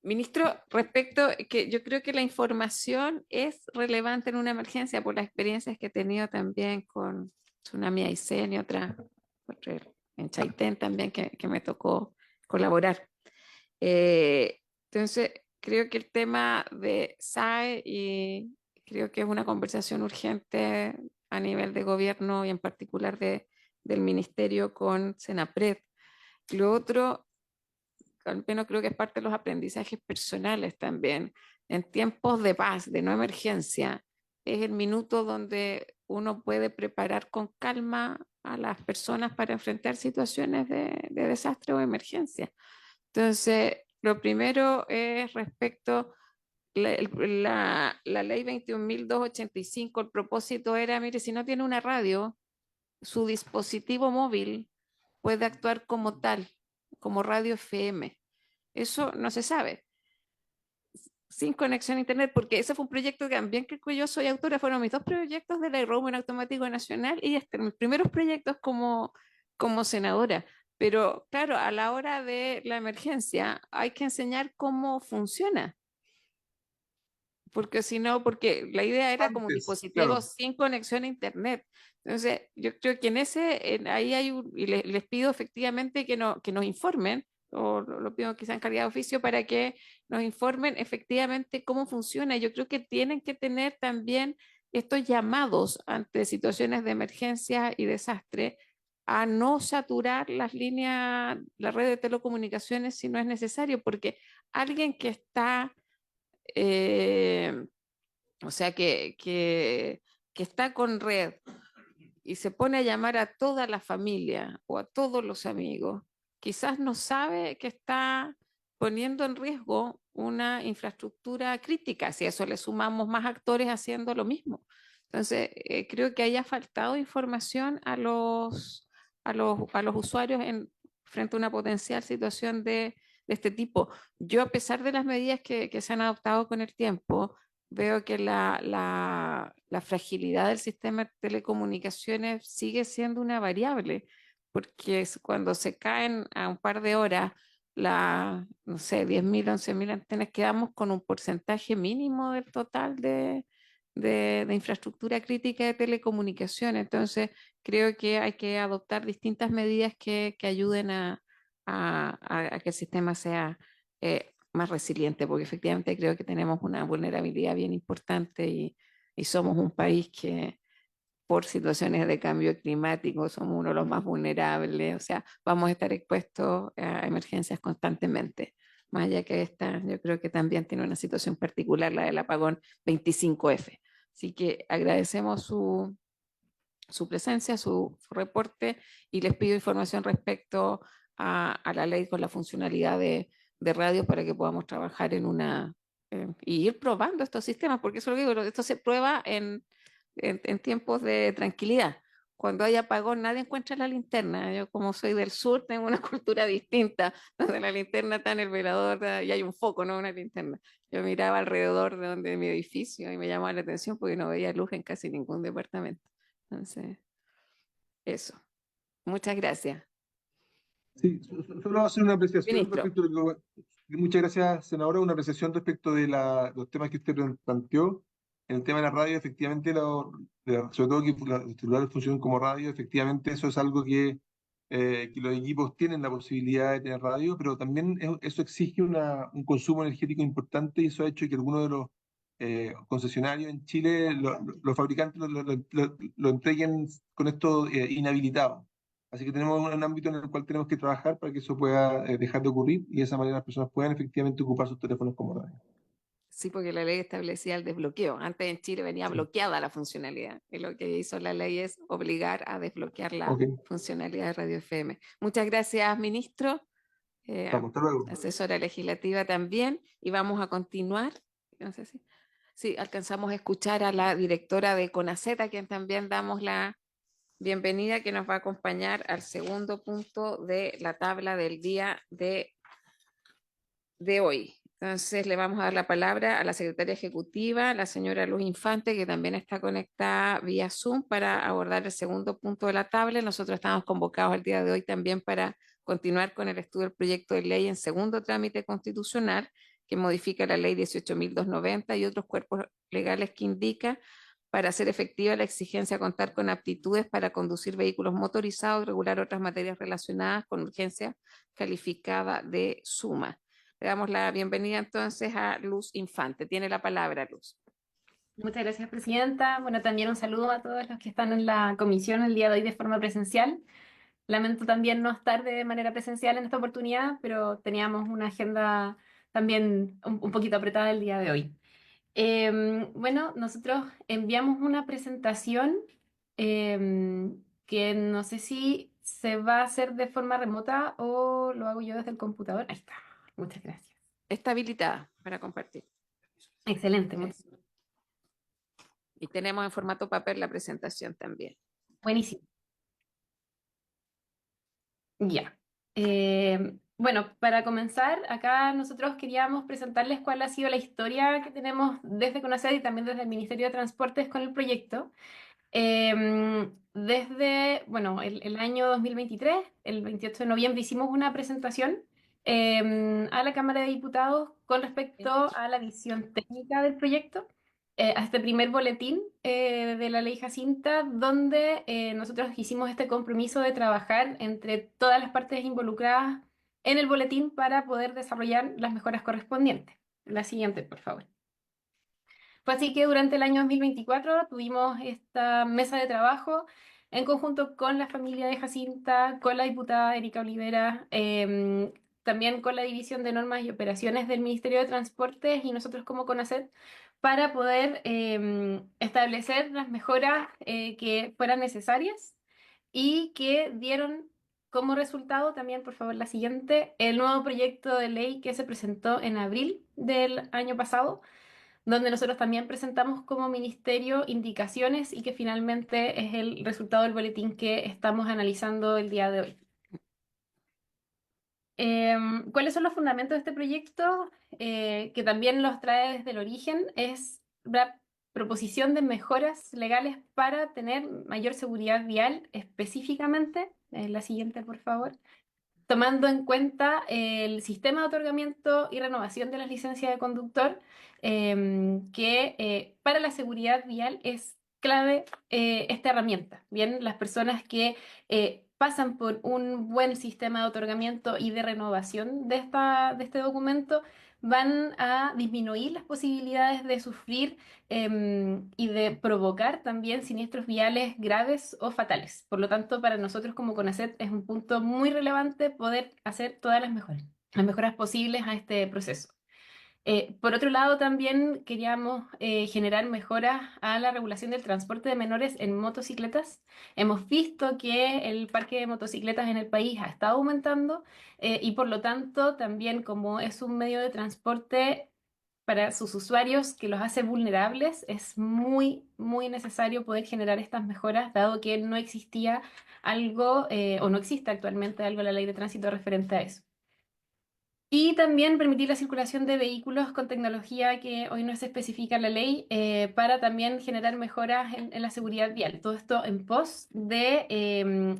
Ministro, respecto que yo creo que la información es relevante en una emergencia por las experiencias que he tenido también con Tsunami Aysén y en Chaitén también que me tocó colaborar. Entonces, creo que el tema de SAE y creo que es una conversación urgente a nivel de gobierno y en particular del ministerio con Senapred. Lo otro, al menos creo que es parte de los aprendizajes personales también. En tiempos de paz, de no emergencia, es el minuto donde uno puede preparar con calma a las personas para enfrentar situaciones de desastre o emergencia. Entonces, lo primero es respecto la ley 21.285, el propósito era, mire, si no tiene una radio, su dispositivo móvil puede actuar como tal, como radio FM. Eso no se sabe. sin conexión a internet, porque ese fue un proyecto que también que yo soy autora, fueron mis 2 proyectos de ley roaming automático nacional y mis primeros proyectos como senadora. Pero claro, a la hora de la emergencia hay que enseñar cómo funciona, porque si no, porque la idea era como un Antes, dispositivo claro. sin conexión a internet. Entonces, yo creo que ahí hay y les pido efectivamente que nos informen, o lo pido que sean calidad de oficio para que nos informen efectivamente cómo funciona. Yo creo que tienen que tener también estos llamados ante situaciones de emergencia y desastre a no saturar las líneas, la red de telecomunicaciones si no es necesario, porque alguien que está eh, o sea, que está con red y se pone a llamar a toda la familia o a todos los amigos, quizás no sabe que está poniendo en riesgo una infraestructura crítica, si a eso le sumamos más actores haciendo lo mismo. Entonces, creo que haya faltado información a los usuarios frente a una potencial situación de este tipo. Yo, a pesar de las medidas que se han adoptado con el tiempo, veo que la fragilidad del sistema de telecomunicaciones sigue siendo una variable, porque cuando se caen a un par de horas, no sé, 10.000, 11.000 antenas, quedamos con un porcentaje mínimo del total de infraestructura crítica de telecomunicaciones. Entonces, creo que hay que adoptar distintas medidas que ayuden a que el sistema sea más resiliente, porque efectivamente creo que tenemos una vulnerabilidad bien importante y somos un país que por situaciones de cambio climático somos uno de los más vulnerables, o sea, vamos a estar expuestos a emergencias constantemente. Más allá que esta, yo creo que también tiene una situación particular, la del apagón 25F. Así que agradecemos su presencia, su reporte y les pido información respecto a la ley con la funcionalidad de radio para que podamos trabajar y ir probando estos sistemas, porque eso lo digo, esto se prueba en tiempos de tranquilidad. Cuando hay apagón, nadie encuentra la linterna. Yo, como soy del sur, tengo una cultura distinta, donde la linterna está en el velador y hay un foco, no una linterna. Yo miraba alrededor de mi edificio y me llamaba la atención porque no veía luz en casi ningún departamento. Entonces, eso. Muchas gracias. Sí, solo hacer una apreciación Ministro, respecto de lo que... Muchas gracias, senadora. Una apreciación respecto de los temas que usted planteó. En el tema de la radio, efectivamente, sobre todo que los celulares funcionan como radio, efectivamente eso es algo que los equipos tienen la posibilidad de tener radio, pero también eso exige un consumo energético importante y eso ha hecho que algunos de los concesionarios en Chile, los fabricantes lo entreguen con esto inhabilitado. Así que tenemos un ámbito en el cual tenemos que trabajar para que eso pueda dejar de ocurrir y de esa manera las personas puedan efectivamente ocupar sus teléfonos como radio. sí, porque la ley establecía el desbloqueo. Antes en Chile venía Sí. bloqueada la funcionalidad y lo que hizo la ley es obligar a desbloquear la Ok, funcionalidad de Radio FM. Muchas gracias, ministro, vamos, hasta luego. asesora legislativa también, y vamos a continuar. No sé si alcanzamos a escuchar a la directora de CONACET, a quien también damos la bienvenida, que nos va a acompañar al segundo punto de la tabla del día de hoy. Entonces le vamos a dar la palabra a la secretaria ejecutiva, la señora Luz Infante, que también está conectada vía Zoom para abordar el segundo punto de la tabla. Nosotros estamos convocados el día de hoy también para continuar con el estudio del proyecto de ley en segundo trámite constitucional que modifica la ley 18.290 y otros cuerpos legales que indica para hacer efectiva la exigencia de contar con aptitudes para conducir vehículos motorizados y regular otras materias relacionadas con urgencia calificada de suma. Le damos la bienvenida entonces a Luz Infante. Tiene la palabra, Luz. Muchas gracias, presidenta. Bueno, también un saludo a todos los que están en la comisión el día de hoy de forma presencial. Lamento también no estar de manera presencial en esta oportunidad, pero teníamos una agenda también un poquito apretada el día de hoy. Bueno, nosotros enviamos una presentación que no sé si se va a hacer de forma remota o lo hago yo desde el computador. Ahí está. Muchas gracias. Está habilitada para compartir. Excelente. Y tenemos en formato papel la presentación también. Buenísimo. Ya. Bueno, para comenzar, acá nosotros queríamos presentarles cuál ha sido la historia que tenemos desde CONACET y también desde el Ministerio de Transportes con el proyecto. Desde, bueno, el año 2023, el 28 de noviembre, hicimos una presentación a la Cámara de Diputados con respecto a la visión técnica del proyecto, a este primer boletín de la ley Jacinta, donde nosotros hicimos este compromiso de trabajar entre todas las partes involucradas en el boletín para poder desarrollar las mejoras correspondientes. La siguiente, por favor. Fue así que durante el año 2024 tuvimos esta mesa de trabajo en conjunto con la familia de Jacinta, con la diputada Erika Olivera, también con la División de Normas y Operaciones del Ministerio de Transportes y nosotros como CONACET, para poder establecer las mejoras que fueran necesarias y que dieron como resultado también, por favor, la siguiente, el nuevo proyecto de ley que se presentó en abril del año pasado, donde nosotros también presentamos como ministerio indicaciones y que finalmente es el resultado del boletín que estamos analizando el día de hoy. ¿Cuáles son los fundamentos de este proyecto? Que también los trae desde el origen, es la proposición de mejoras legales para tener mayor seguridad vial específicamente. La siguiente, por favor, tomando en cuenta el sistema de otorgamiento y renovación de las licencias de conductor, que para la seguridad vial es clave esta herramienta. Bien, las personas que pasan por un buen sistema de otorgamiento y de renovación de este documento van a disminuir las posibilidades de sufrir y de provocar también siniestros viales graves o fatales. Por lo tanto, para nosotros como CONACET es un punto muy relevante poder hacer todas las mejoras posibles a este proceso. Por otro lado, también queríamos generar mejoras a la regulación del transporte de menores en motocicletas. Hemos visto que el parque de motocicletas en el país ha estado aumentando y por lo tanto también como es un medio de transporte para sus usuarios que los hace vulnerables, es muy, muy necesario poder generar estas mejoras, dado que no existía algo o no existe actualmente algo en la ley de tránsito referente a eso. Y también permitir la circulación de vehículos con tecnología que hoy no se especifica en la ley para también generar mejoras en la seguridad vial. Todo esto en pos de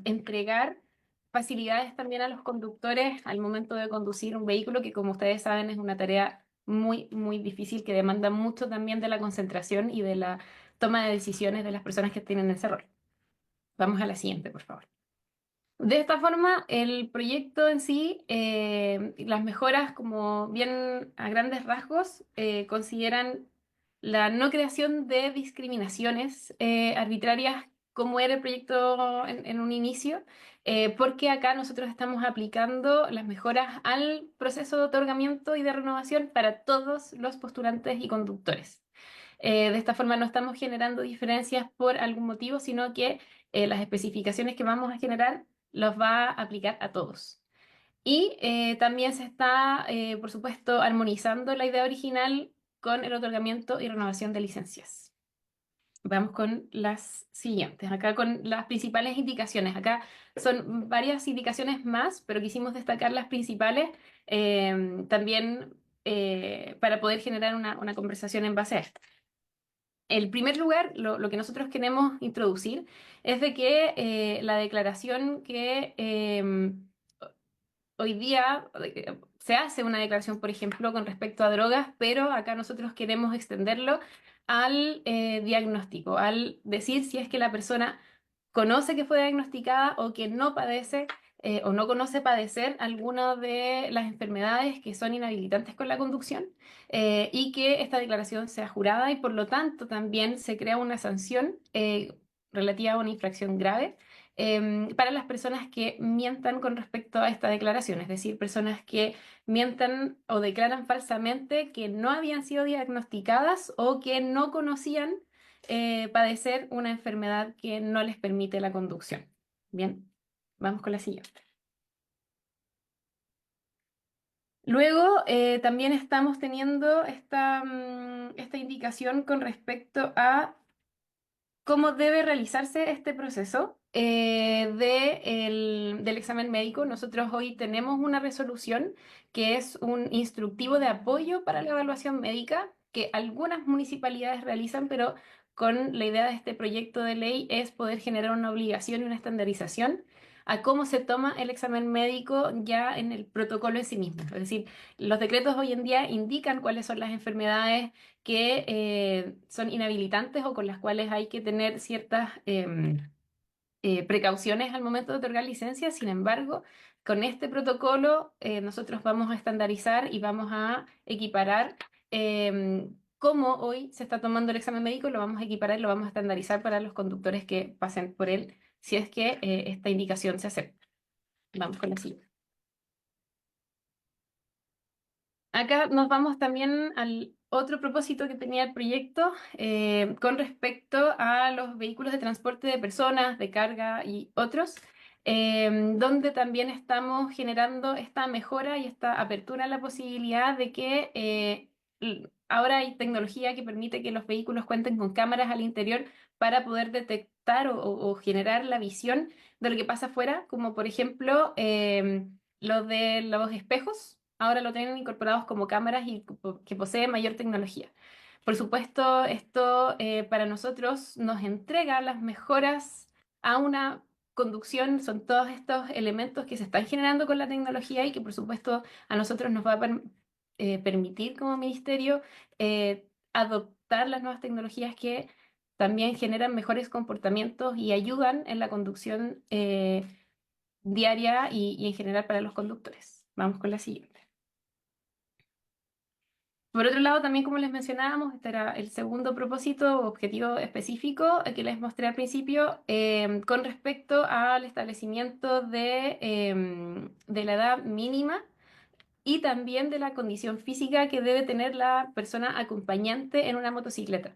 entregar facilidades también a los conductores al momento de conducir un vehículo, que como ustedes saben es una tarea muy, muy difícil que demanda mucho también de la concentración y de la toma de decisiones de las personas que tienen ese rol. Vamos a la siguiente, por favor. De esta forma, el proyecto en sí, las mejoras, como bien a grandes rasgos, consideran la no creación de discriminaciones arbitrarias como era el proyecto en un inicio, porque acá nosotros estamos aplicando las mejoras al proceso de otorgamiento y de renovación para todos los postulantes y conductores. De esta forma no estamos generando diferencias por algún motivo, sino que las especificaciones que vamos a generar los va a aplicar a todos. Y también se está, por supuesto, armonizando la idea original con el otorgamiento y renovación de licencias. Vamos con las siguientes, acá con las principales indicaciones. Acá son varias indicaciones más, pero quisimos destacar las principales también para poder generar una conversación en base a esto. En primer lugar, lo que nosotros queremos introducir es de que la declaración que hoy día se hace una declaración, por ejemplo, con respecto a drogas, pero acá nosotros queremos extenderlo al diagnóstico, al decir si es que la persona conoce que fue diagnosticada o que no padece o no conoce padecer alguna de las enfermedades que son inhabilitantes con la conducción y que esta declaración sea jurada y por lo tanto también se crea una sanción relativa a una infracción grave para las personas que mientan con respecto a esta declaración, es decir, personas que mientan o declaran falsamente que no habían sido diagnosticadas o que no conocían padecer una enfermedad que no les permite la conducción. Bien, vamos con la siguiente. Luego, también estamos teniendo esta indicación con respecto a cómo debe realizarse este proceso. del examen médico. Nosotros hoy tenemos una resolución que es un instructivo de apoyo para la evaluación médica que algunas municipalidades realizan, pero con la idea de este proyecto de ley es poder generar una obligación y una estandarización a cómo se toma el examen médico ya en el protocolo en sí mismo. Es decir, los decretos hoy en día indican cuáles son las enfermedades que son inhabilitantes o con las cuales hay que tener ciertas precauciones al momento de otorgar licencias. Sin embargo, con este protocolo nosotros vamos a estandarizar y vamos a equiparar cómo hoy se está tomando el examen médico, lo vamos a equiparar y lo vamos a estandarizar para los conductores que pasen por él, si es que esta indicación se acepta. Vamos con la siguiente. Acá nos vamos también al otro propósito que tenía el proyecto con respecto a los vehículos de transporte de personas, de carga y otros, donde también estamos generando esta mejora y esta apertura a la posibilidad de que ahora hay tecnología que permite que los vehículos cuenten con cámaras al interior para poder detectar o generar la visión de lo que pasa afuera, como por ejemplo lo de los espejos ahora lo tienen incorporados como cámaras y que poseen mayor tecnología. Por supuesto, esto para nosotros nos entrega las mejoras a una conducción, son todos estos elementos que se están generando con la tecnología y que por supuesto a nosotros nos va a permitir como ministerio adoptar las nuevas tecnologías que también generan mejores comportamientos y ayudan en la conducción diaria y en general para los conductores. Vamos con la siguiente. Por otro lado, también como les mencionábamos, este era el segundo propósito o objetivo específico que les mostré al principio con respecto al establecimiento de la edad mínima y también de la condición física que debe tener la persona acompañante en una motocicleta.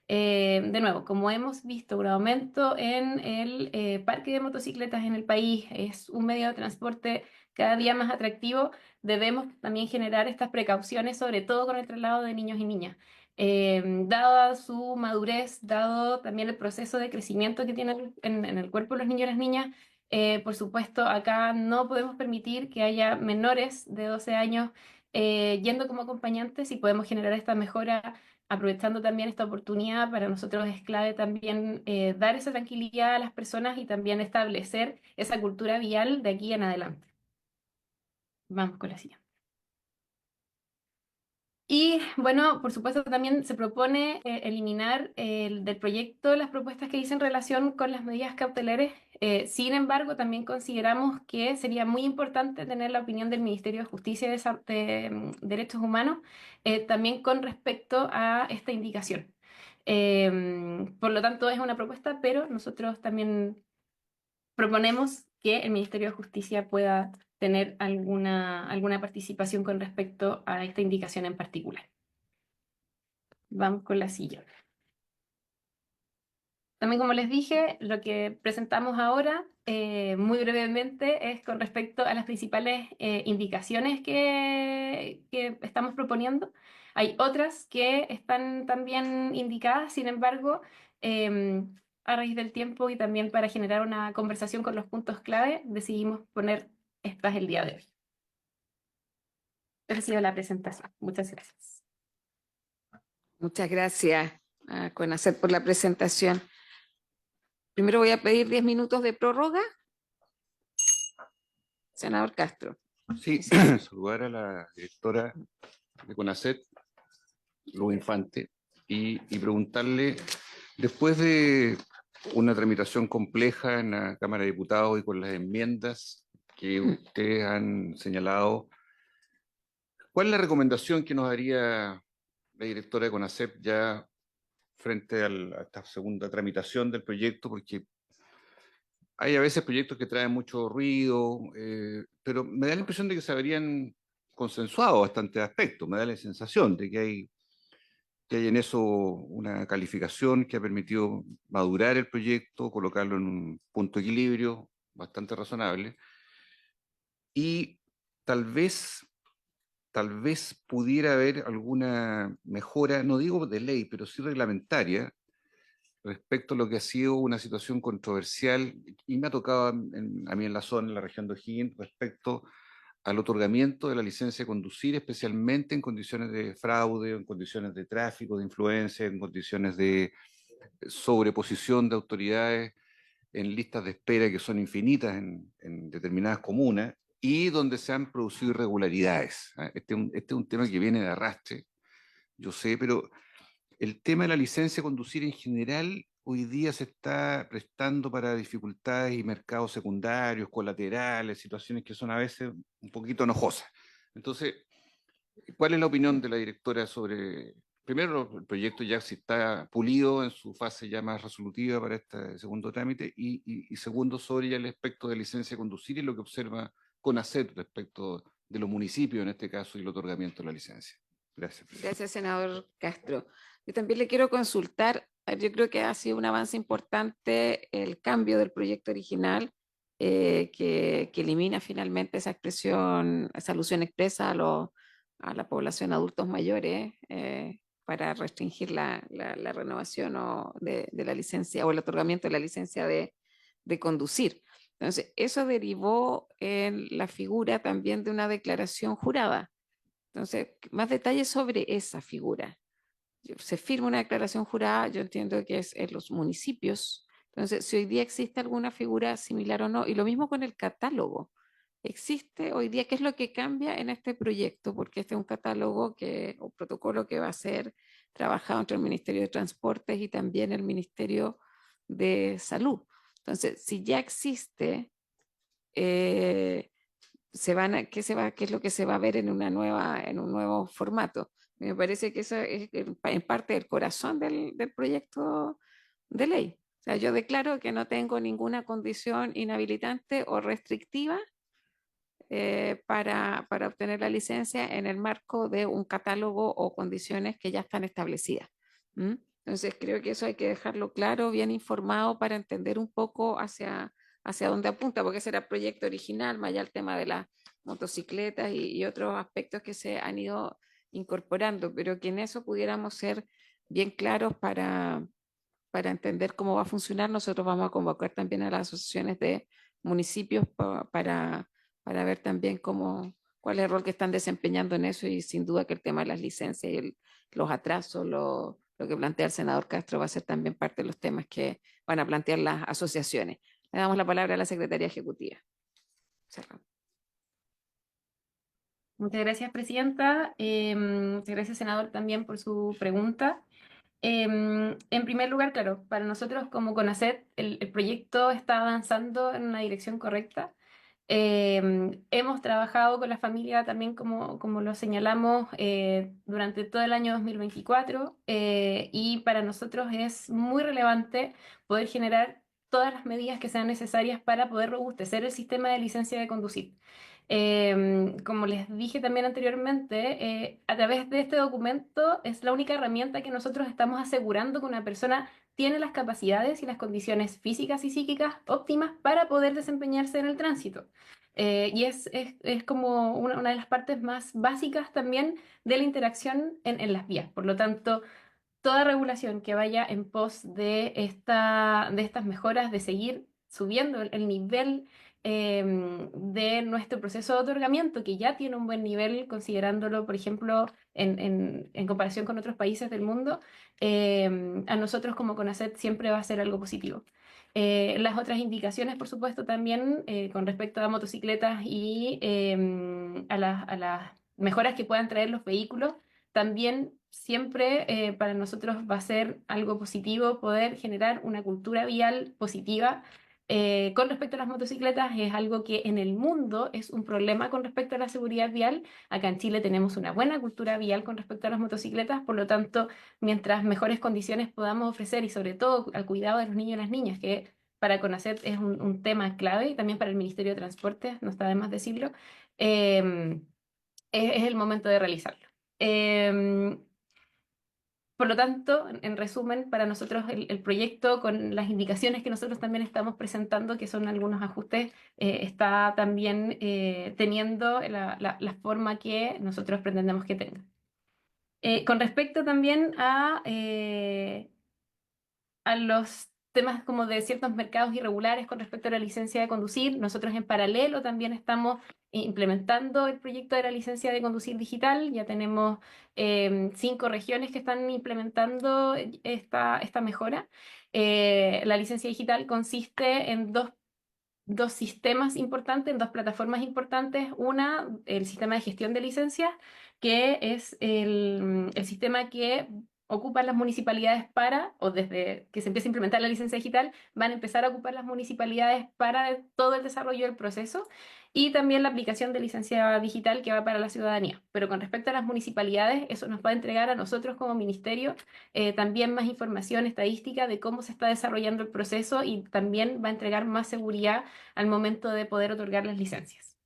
De nuevo, como hemos visto, un aumento en el parque de motocicletas en el país es un medio de transporte cada día más atractivo. Debemos también generar estas precauciones, sobre todo con el traslado de niños y niñas. Dada su madurez, dado también el proceso de crecimiento que tienen en el cuerpo los niños y las niñas, por supuesto, acá no podemos permitir que haya menores de 12 años yendo como acompañantes y podemos generar esta mejora aprovechando también esta oportunidad. Para nosotros es clave también dar esa tranquilidad a las personas y también establecer esa cultura vial de aquí en adelante. Vamos con la siguiente. Y bueno, por supuesto también se propone eliminar del proyecto las propuestas que dicen relación con las medidas cautelares. Sin embargo, también consideramos que sería muy importante tener la opinión del Ministerio de Justicia y Derechos Humanos también con respecto a esta indicación. Por lo tanto, es una propuesta, pero nosotros también proponemos que el Ministerio de Justicia pueda tener alguna participación con respecto a esta indicación en particular. Vamos con la siguiente. También, como les dije, lo que presentamos ahora, muy brevemente, es con respecto a las principales indicaciones que estamos proponiendo. Hay otras que están también indicadas, sin embargo, a raíz del tiempo y también para generar una conversación con los puntos clave, decidimos poner estas el día de hoy. Esa ha sido la presentación. Muchas gracias. Muchas gracias a CONACET por la presentación. Primero voy a pedir 10 minutos de prórroga. Senador Castro. Sí, saludar a la directora de CONACET, Luz Infante, y preguntarle, después de una tramitación compleja en la Cámara de Diputados y con las enmiendas que ustedes han señalado, ¿cuál es la recomendación que nos haría la directora de CONACET ya frente a esta segunda tramitación del proyecto? Porque hay a veces proyectos que traen mucho ruido, pero me da la impresión de que se habrían consensuado bastantes aspectos. Me da la sensación de que hay en eso una calificación que ha permitido madurar el proyecto, colocarlo en un punto de equilibrio bastante razonable. Y tal vez pudiera haber alguna mejora, no digo de ley, pero sí reglamentaria, respecto a lo que ha sido una situación controversial, y me ha tocado a mí en la zona, en la región de O'Higgins, respecto al otorgamiento de la licencia de conducir, especialmente en condiciones de fraude, en condiciones de tráfico, de influencia, en condiciones de sobreposición de autoridades en listas de espera que son infinitas en determinadas comunas y donde se han producido irregularidades. ¿Ah? Este es un tema que viene de arrastre, yo sé, pero el tema de la licencia de conducir en general hoy día se está prestando para dificultades y mercados secundarios, colaterales, situaciones que son a veces un poquito enojosas. Entonces, ¿cuál es la opinión de la directora sobre, primero, el proyecto ya si está pulido en su fase ya más resolutiva para este segundo trámite y segundo, sobre ya el aspecto de licencia de conducir y lo que observa CONACET respecto de los municipios en este caso y el otorgamiento de la licencia? Gracias. Gracias, senador Castro. Yo también le quiero consultar, yo creo que ha sido un avance importante el cambio del proyecto original que elimina finalmente esa expresión, esa alusión expresa a la población adultos mayores para restringir la renovación de la licencia o el otorgamiento de la licencia de conducir. Entonces, eso derivó en la figura también de una declaración jurada. Entonces, más detalles sobre esa figura. Se firma una declaración jurada, yo entiendo que es en los municipios. Entonces, si hoy día existe alguna figura similar o no, y lo mismo con el catálogo. ¿Existe hoy día qué es lo que cambia en este proyecto? Porque este es un catálogo o protocolo que va a ser trabajado entre el Ministerio de Transportes y también el Ministerio de Salud. Entonces, si ya existe, eh, qué es lo que se va a ver en un nuevo formato. Me parece que eso es en parte el corazón del proyecto de ley. O sea, yo declaro que no tengo ninguna condición inhabilitante o restrictiva para obtener la licencia en el marco de un catálogo o condiciones que ya están establecidas. ¿Mm? Entonces, creo que eso hay que dejarlo claro, bien informado para entender un poco hacia dónde apunta, porque ese era el proyecto original, más allá el tema de las motocicletas y otros aspectos que se han ido incorporando, pero que en eso pudiéramos ser bien claros para entender cómo va a funcionar. Nosotros vamos a convocar también a las asociaciones de municipios para ver también cuál es el rol que están desempeñando en eso y sin duda que el tema de las licencias y los atrasos, lo que plantea el senador Castro va a ser también parte de los temas que van a plantear las asociaciones. Le damos la palabra a la Secretaría Ejecutiva. Cerramos. Muchas gracias, presidenta. Muchas gracias, senador, también por su pregunta. En primer lugar, claro, para nosotros como CONACET el proyecto está avanzando en una dirección correcta. Hemos trabajado con la familia también, como lo señalamos, durante todo el año 2024 y para nosotros es muy relevante poder generar todas las medidas que sean necesarias para poder robustecer el sistema de licencia de conducir. Como les dije también anteriormente, a través de este documento es la única herramienta que nosotros estamos asegurando que una persona tiene las capacidades y las condiciones físicas y psíquicas óptimas para poder desempeñarse en el tránsito. Es como una de las partes más básicas también de la interacción en las vías. Por lo tanto, toda regulación que vaya en pos de estas mejoras, de seguir subiendo el nivel de nuestro proceso de otorgamiento, que ya tiene un buen nivel, considerándolo, por ejemplo, en comparación con otros países del mundo, a nosotros como CONACET siempre va a ser algo positivo. Las otras indicaciones, por supuesto, también con respecto a motocicletas y a las mejoras que puedan traer los vehículos, también siempre para nosotros va a ser algo positivo poder generar una cultura vial positiva. Con respecto a las motocicletas, es algo que en el mundo es un problema con respecto a la seguridad vial. Acá en Chile tenemos una buena cultura vial con respecto a las motocicletas, por lo tanto, mientras mejores condiciones podamos ofrecer y sobre todo al cuidado de los niños y las niñas, que para CONACET es un tema clave y también para el Ministerio de Transportes, no está de más decirlo, es el momento de realizarlo. Por lo tanto, en resumen, para nosotros el proyecto con las indicaciones que nosotros también estamos presentando, que son algunos ajustes, está también teniendo la forma que nosotros pretendemos que tenga. Con respecto también a los temas como de ciertos mercados irregulares con respecto a la licencia de conducir. Nosotros en paralelo también estamos implementando el proyecto de la licencia de conducir digital. Ya tenemos 5 regiones que están implementando esta mejora. La licencia digital consiste en dos sistemas importantes, en dos plataformas importantes. Una, el sistema de gestión de licencias, que es el sistema que ocupan las municipalidades para, o desde que se empieza a implementar la licencia digital, van a empezar a ocupar las municipalidades para todo el desarrollo del proceso, y también la aplicación de licencia digital que va para la ciudadanía. Pero con respecto a las municipalidades, eso nos va a entregar a nosotros como ministerio también más información estadística de cómo se está desarrollando el proceso, y también va a entregar más seguridad al momento de poder otorgar las licencias.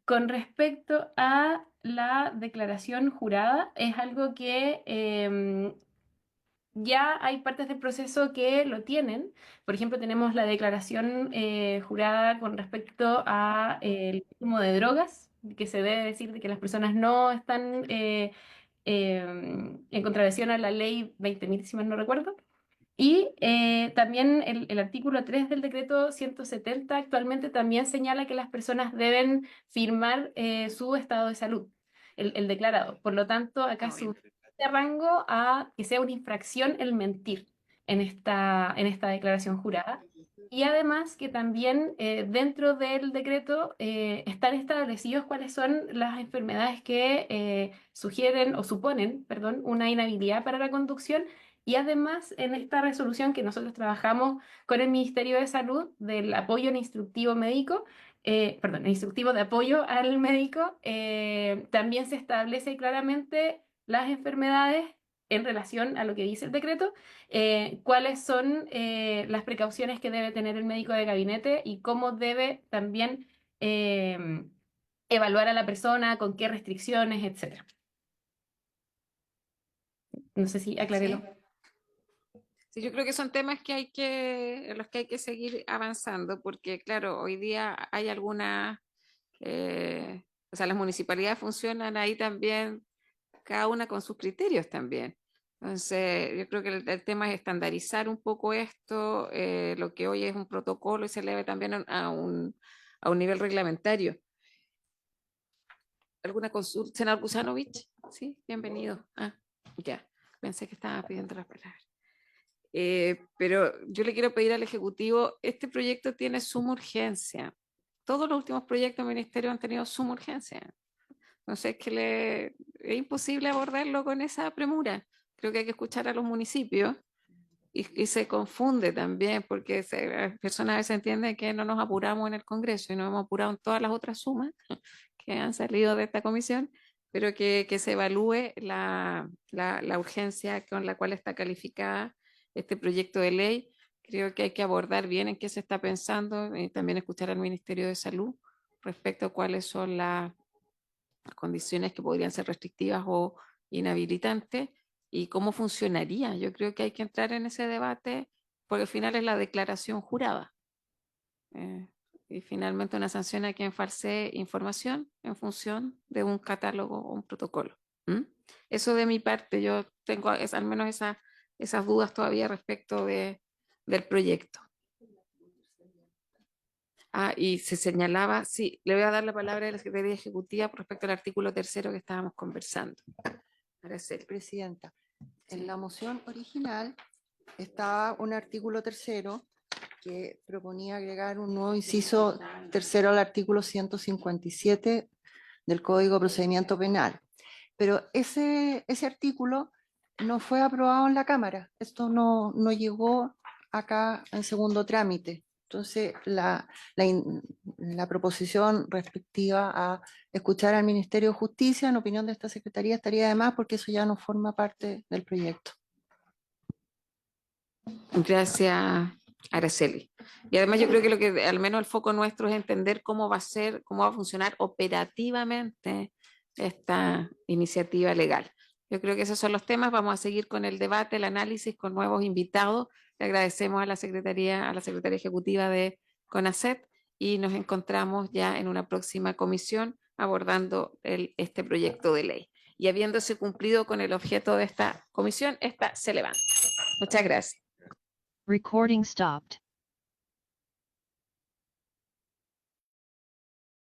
Con respecto a la declaración jurada, es algo que ya hay partes del proceso que lo tienen. Por ejemplo, tenemos la declaración jurada con respecto a el consumo de drogas, que se debe decir de que las personas no están en contravención a la ley 20.000, si mal no recuerdo. Y también el artículo 3 del decreto 170 actualmente también señala que las personas deben firmar su estado de salud, el declarado. Por lo tanto, acá sube de rango a que sea una infracción el mentir en esta declaración jurada. Y además que también dentro del decreto están establecidos cuáles son las enfermedades que sugieren o suponen, perdón, una inhabilidad para la conducción. Y además, en esta resolución que nosotros trabajamos con el Ministerio de Salud del apoyo en instructivo médico, perdón, el instructivo de apoyo al médico, también se establece claramente las enfermedades en relación a lo que dice el decreto, cuáles son las precauciones que debe tener el médico de gabinete y cómo debe también evaluar a la persona, con qué restricciones, etc. No sé si aclaré Sí. lo. Sí, yo creo que son temas en los que hay que seguir avanzando, porque claro, hoy día hay algunas, o sea, las municipalidades funcionan ahí también, cada una con sus criterios también. Entonces, yo creo que el tema es estandarizar un poco esto, lo que hoy es un protocolo y se eleve también a un nivel reglamentario. ¿Alguna consulta? Senador Kusanovich, sí, bienvenido. Ah, ya, pensé que estaba pidiendo la palabra. Pero yo le quiero pedir al Ejecutivo, este proyecto tiene suma urgencia. Todos los últimos proyectos del Ministerio han tenido suma urgencia. Entonces, es imposible abordarlo con esa premura. Creo que hay que escuchar a los municipios y se confunde también porque las personas a veces entienden que no nos apuramos en el Congreso y nos hemos apurado en todas las otras sumas que han salido de esta comisión, pero que se evalúe la urgencia con la cual está calificada este proyecto de ley. Creo que hay que abordar bien en qué se está pensando y también escuchar al Ministerio de Salud respecto a cuáles son las condiciones que podrían ser restrictivas o inhabilitantes y cómo funcionaría. Yo creo que hay que entrar en ese debate porque al final es la declaración jurada. Y finalmente una sanción a quien falsee información en función de un catálogo o un protocolo. ¿Mm? Eso de mi parte, yo tengo al menos esas dudas todavía respecto del proyecto. Ah, y se señalaba, sí, le voy a dar la palabra a la Secretaría Ejecutiva respecto al artículo 3º que estábamos conversando. Araceli. Presidenta, en la moción original estaba un artículo 3º que proponía agregar un nuevo inciso 3º al artículo 157 del Código de Procedimiento Penal. Pero ese artículo no fue aprobado en la Cámara. Esto no llegó acá en segundo trámite. Entonces, la proposición respectiva a escuchar al Ministerio de Justicia, en opinión de esta Secretaría, estaría de más porque eso ya no forma parte del proyecto. Gracias, Araceli. Y además yo creo que lo que al menos el foco nuestro es entender cómo va a funcionar operativamente esta iniciativa legal. Yo creo que esos son los temas. Vamos a seguir con el debate, el análisis con nuevos invitados. Le agradecemos a la Secretaría Ejecutiva de CONACET y nos encontramos ya en una próxima comisión abordando este proyecto de ley. y habiéndose cumplido con el objeto de esta comisión, esta se levanta. Muchas gracias. Recording stopped.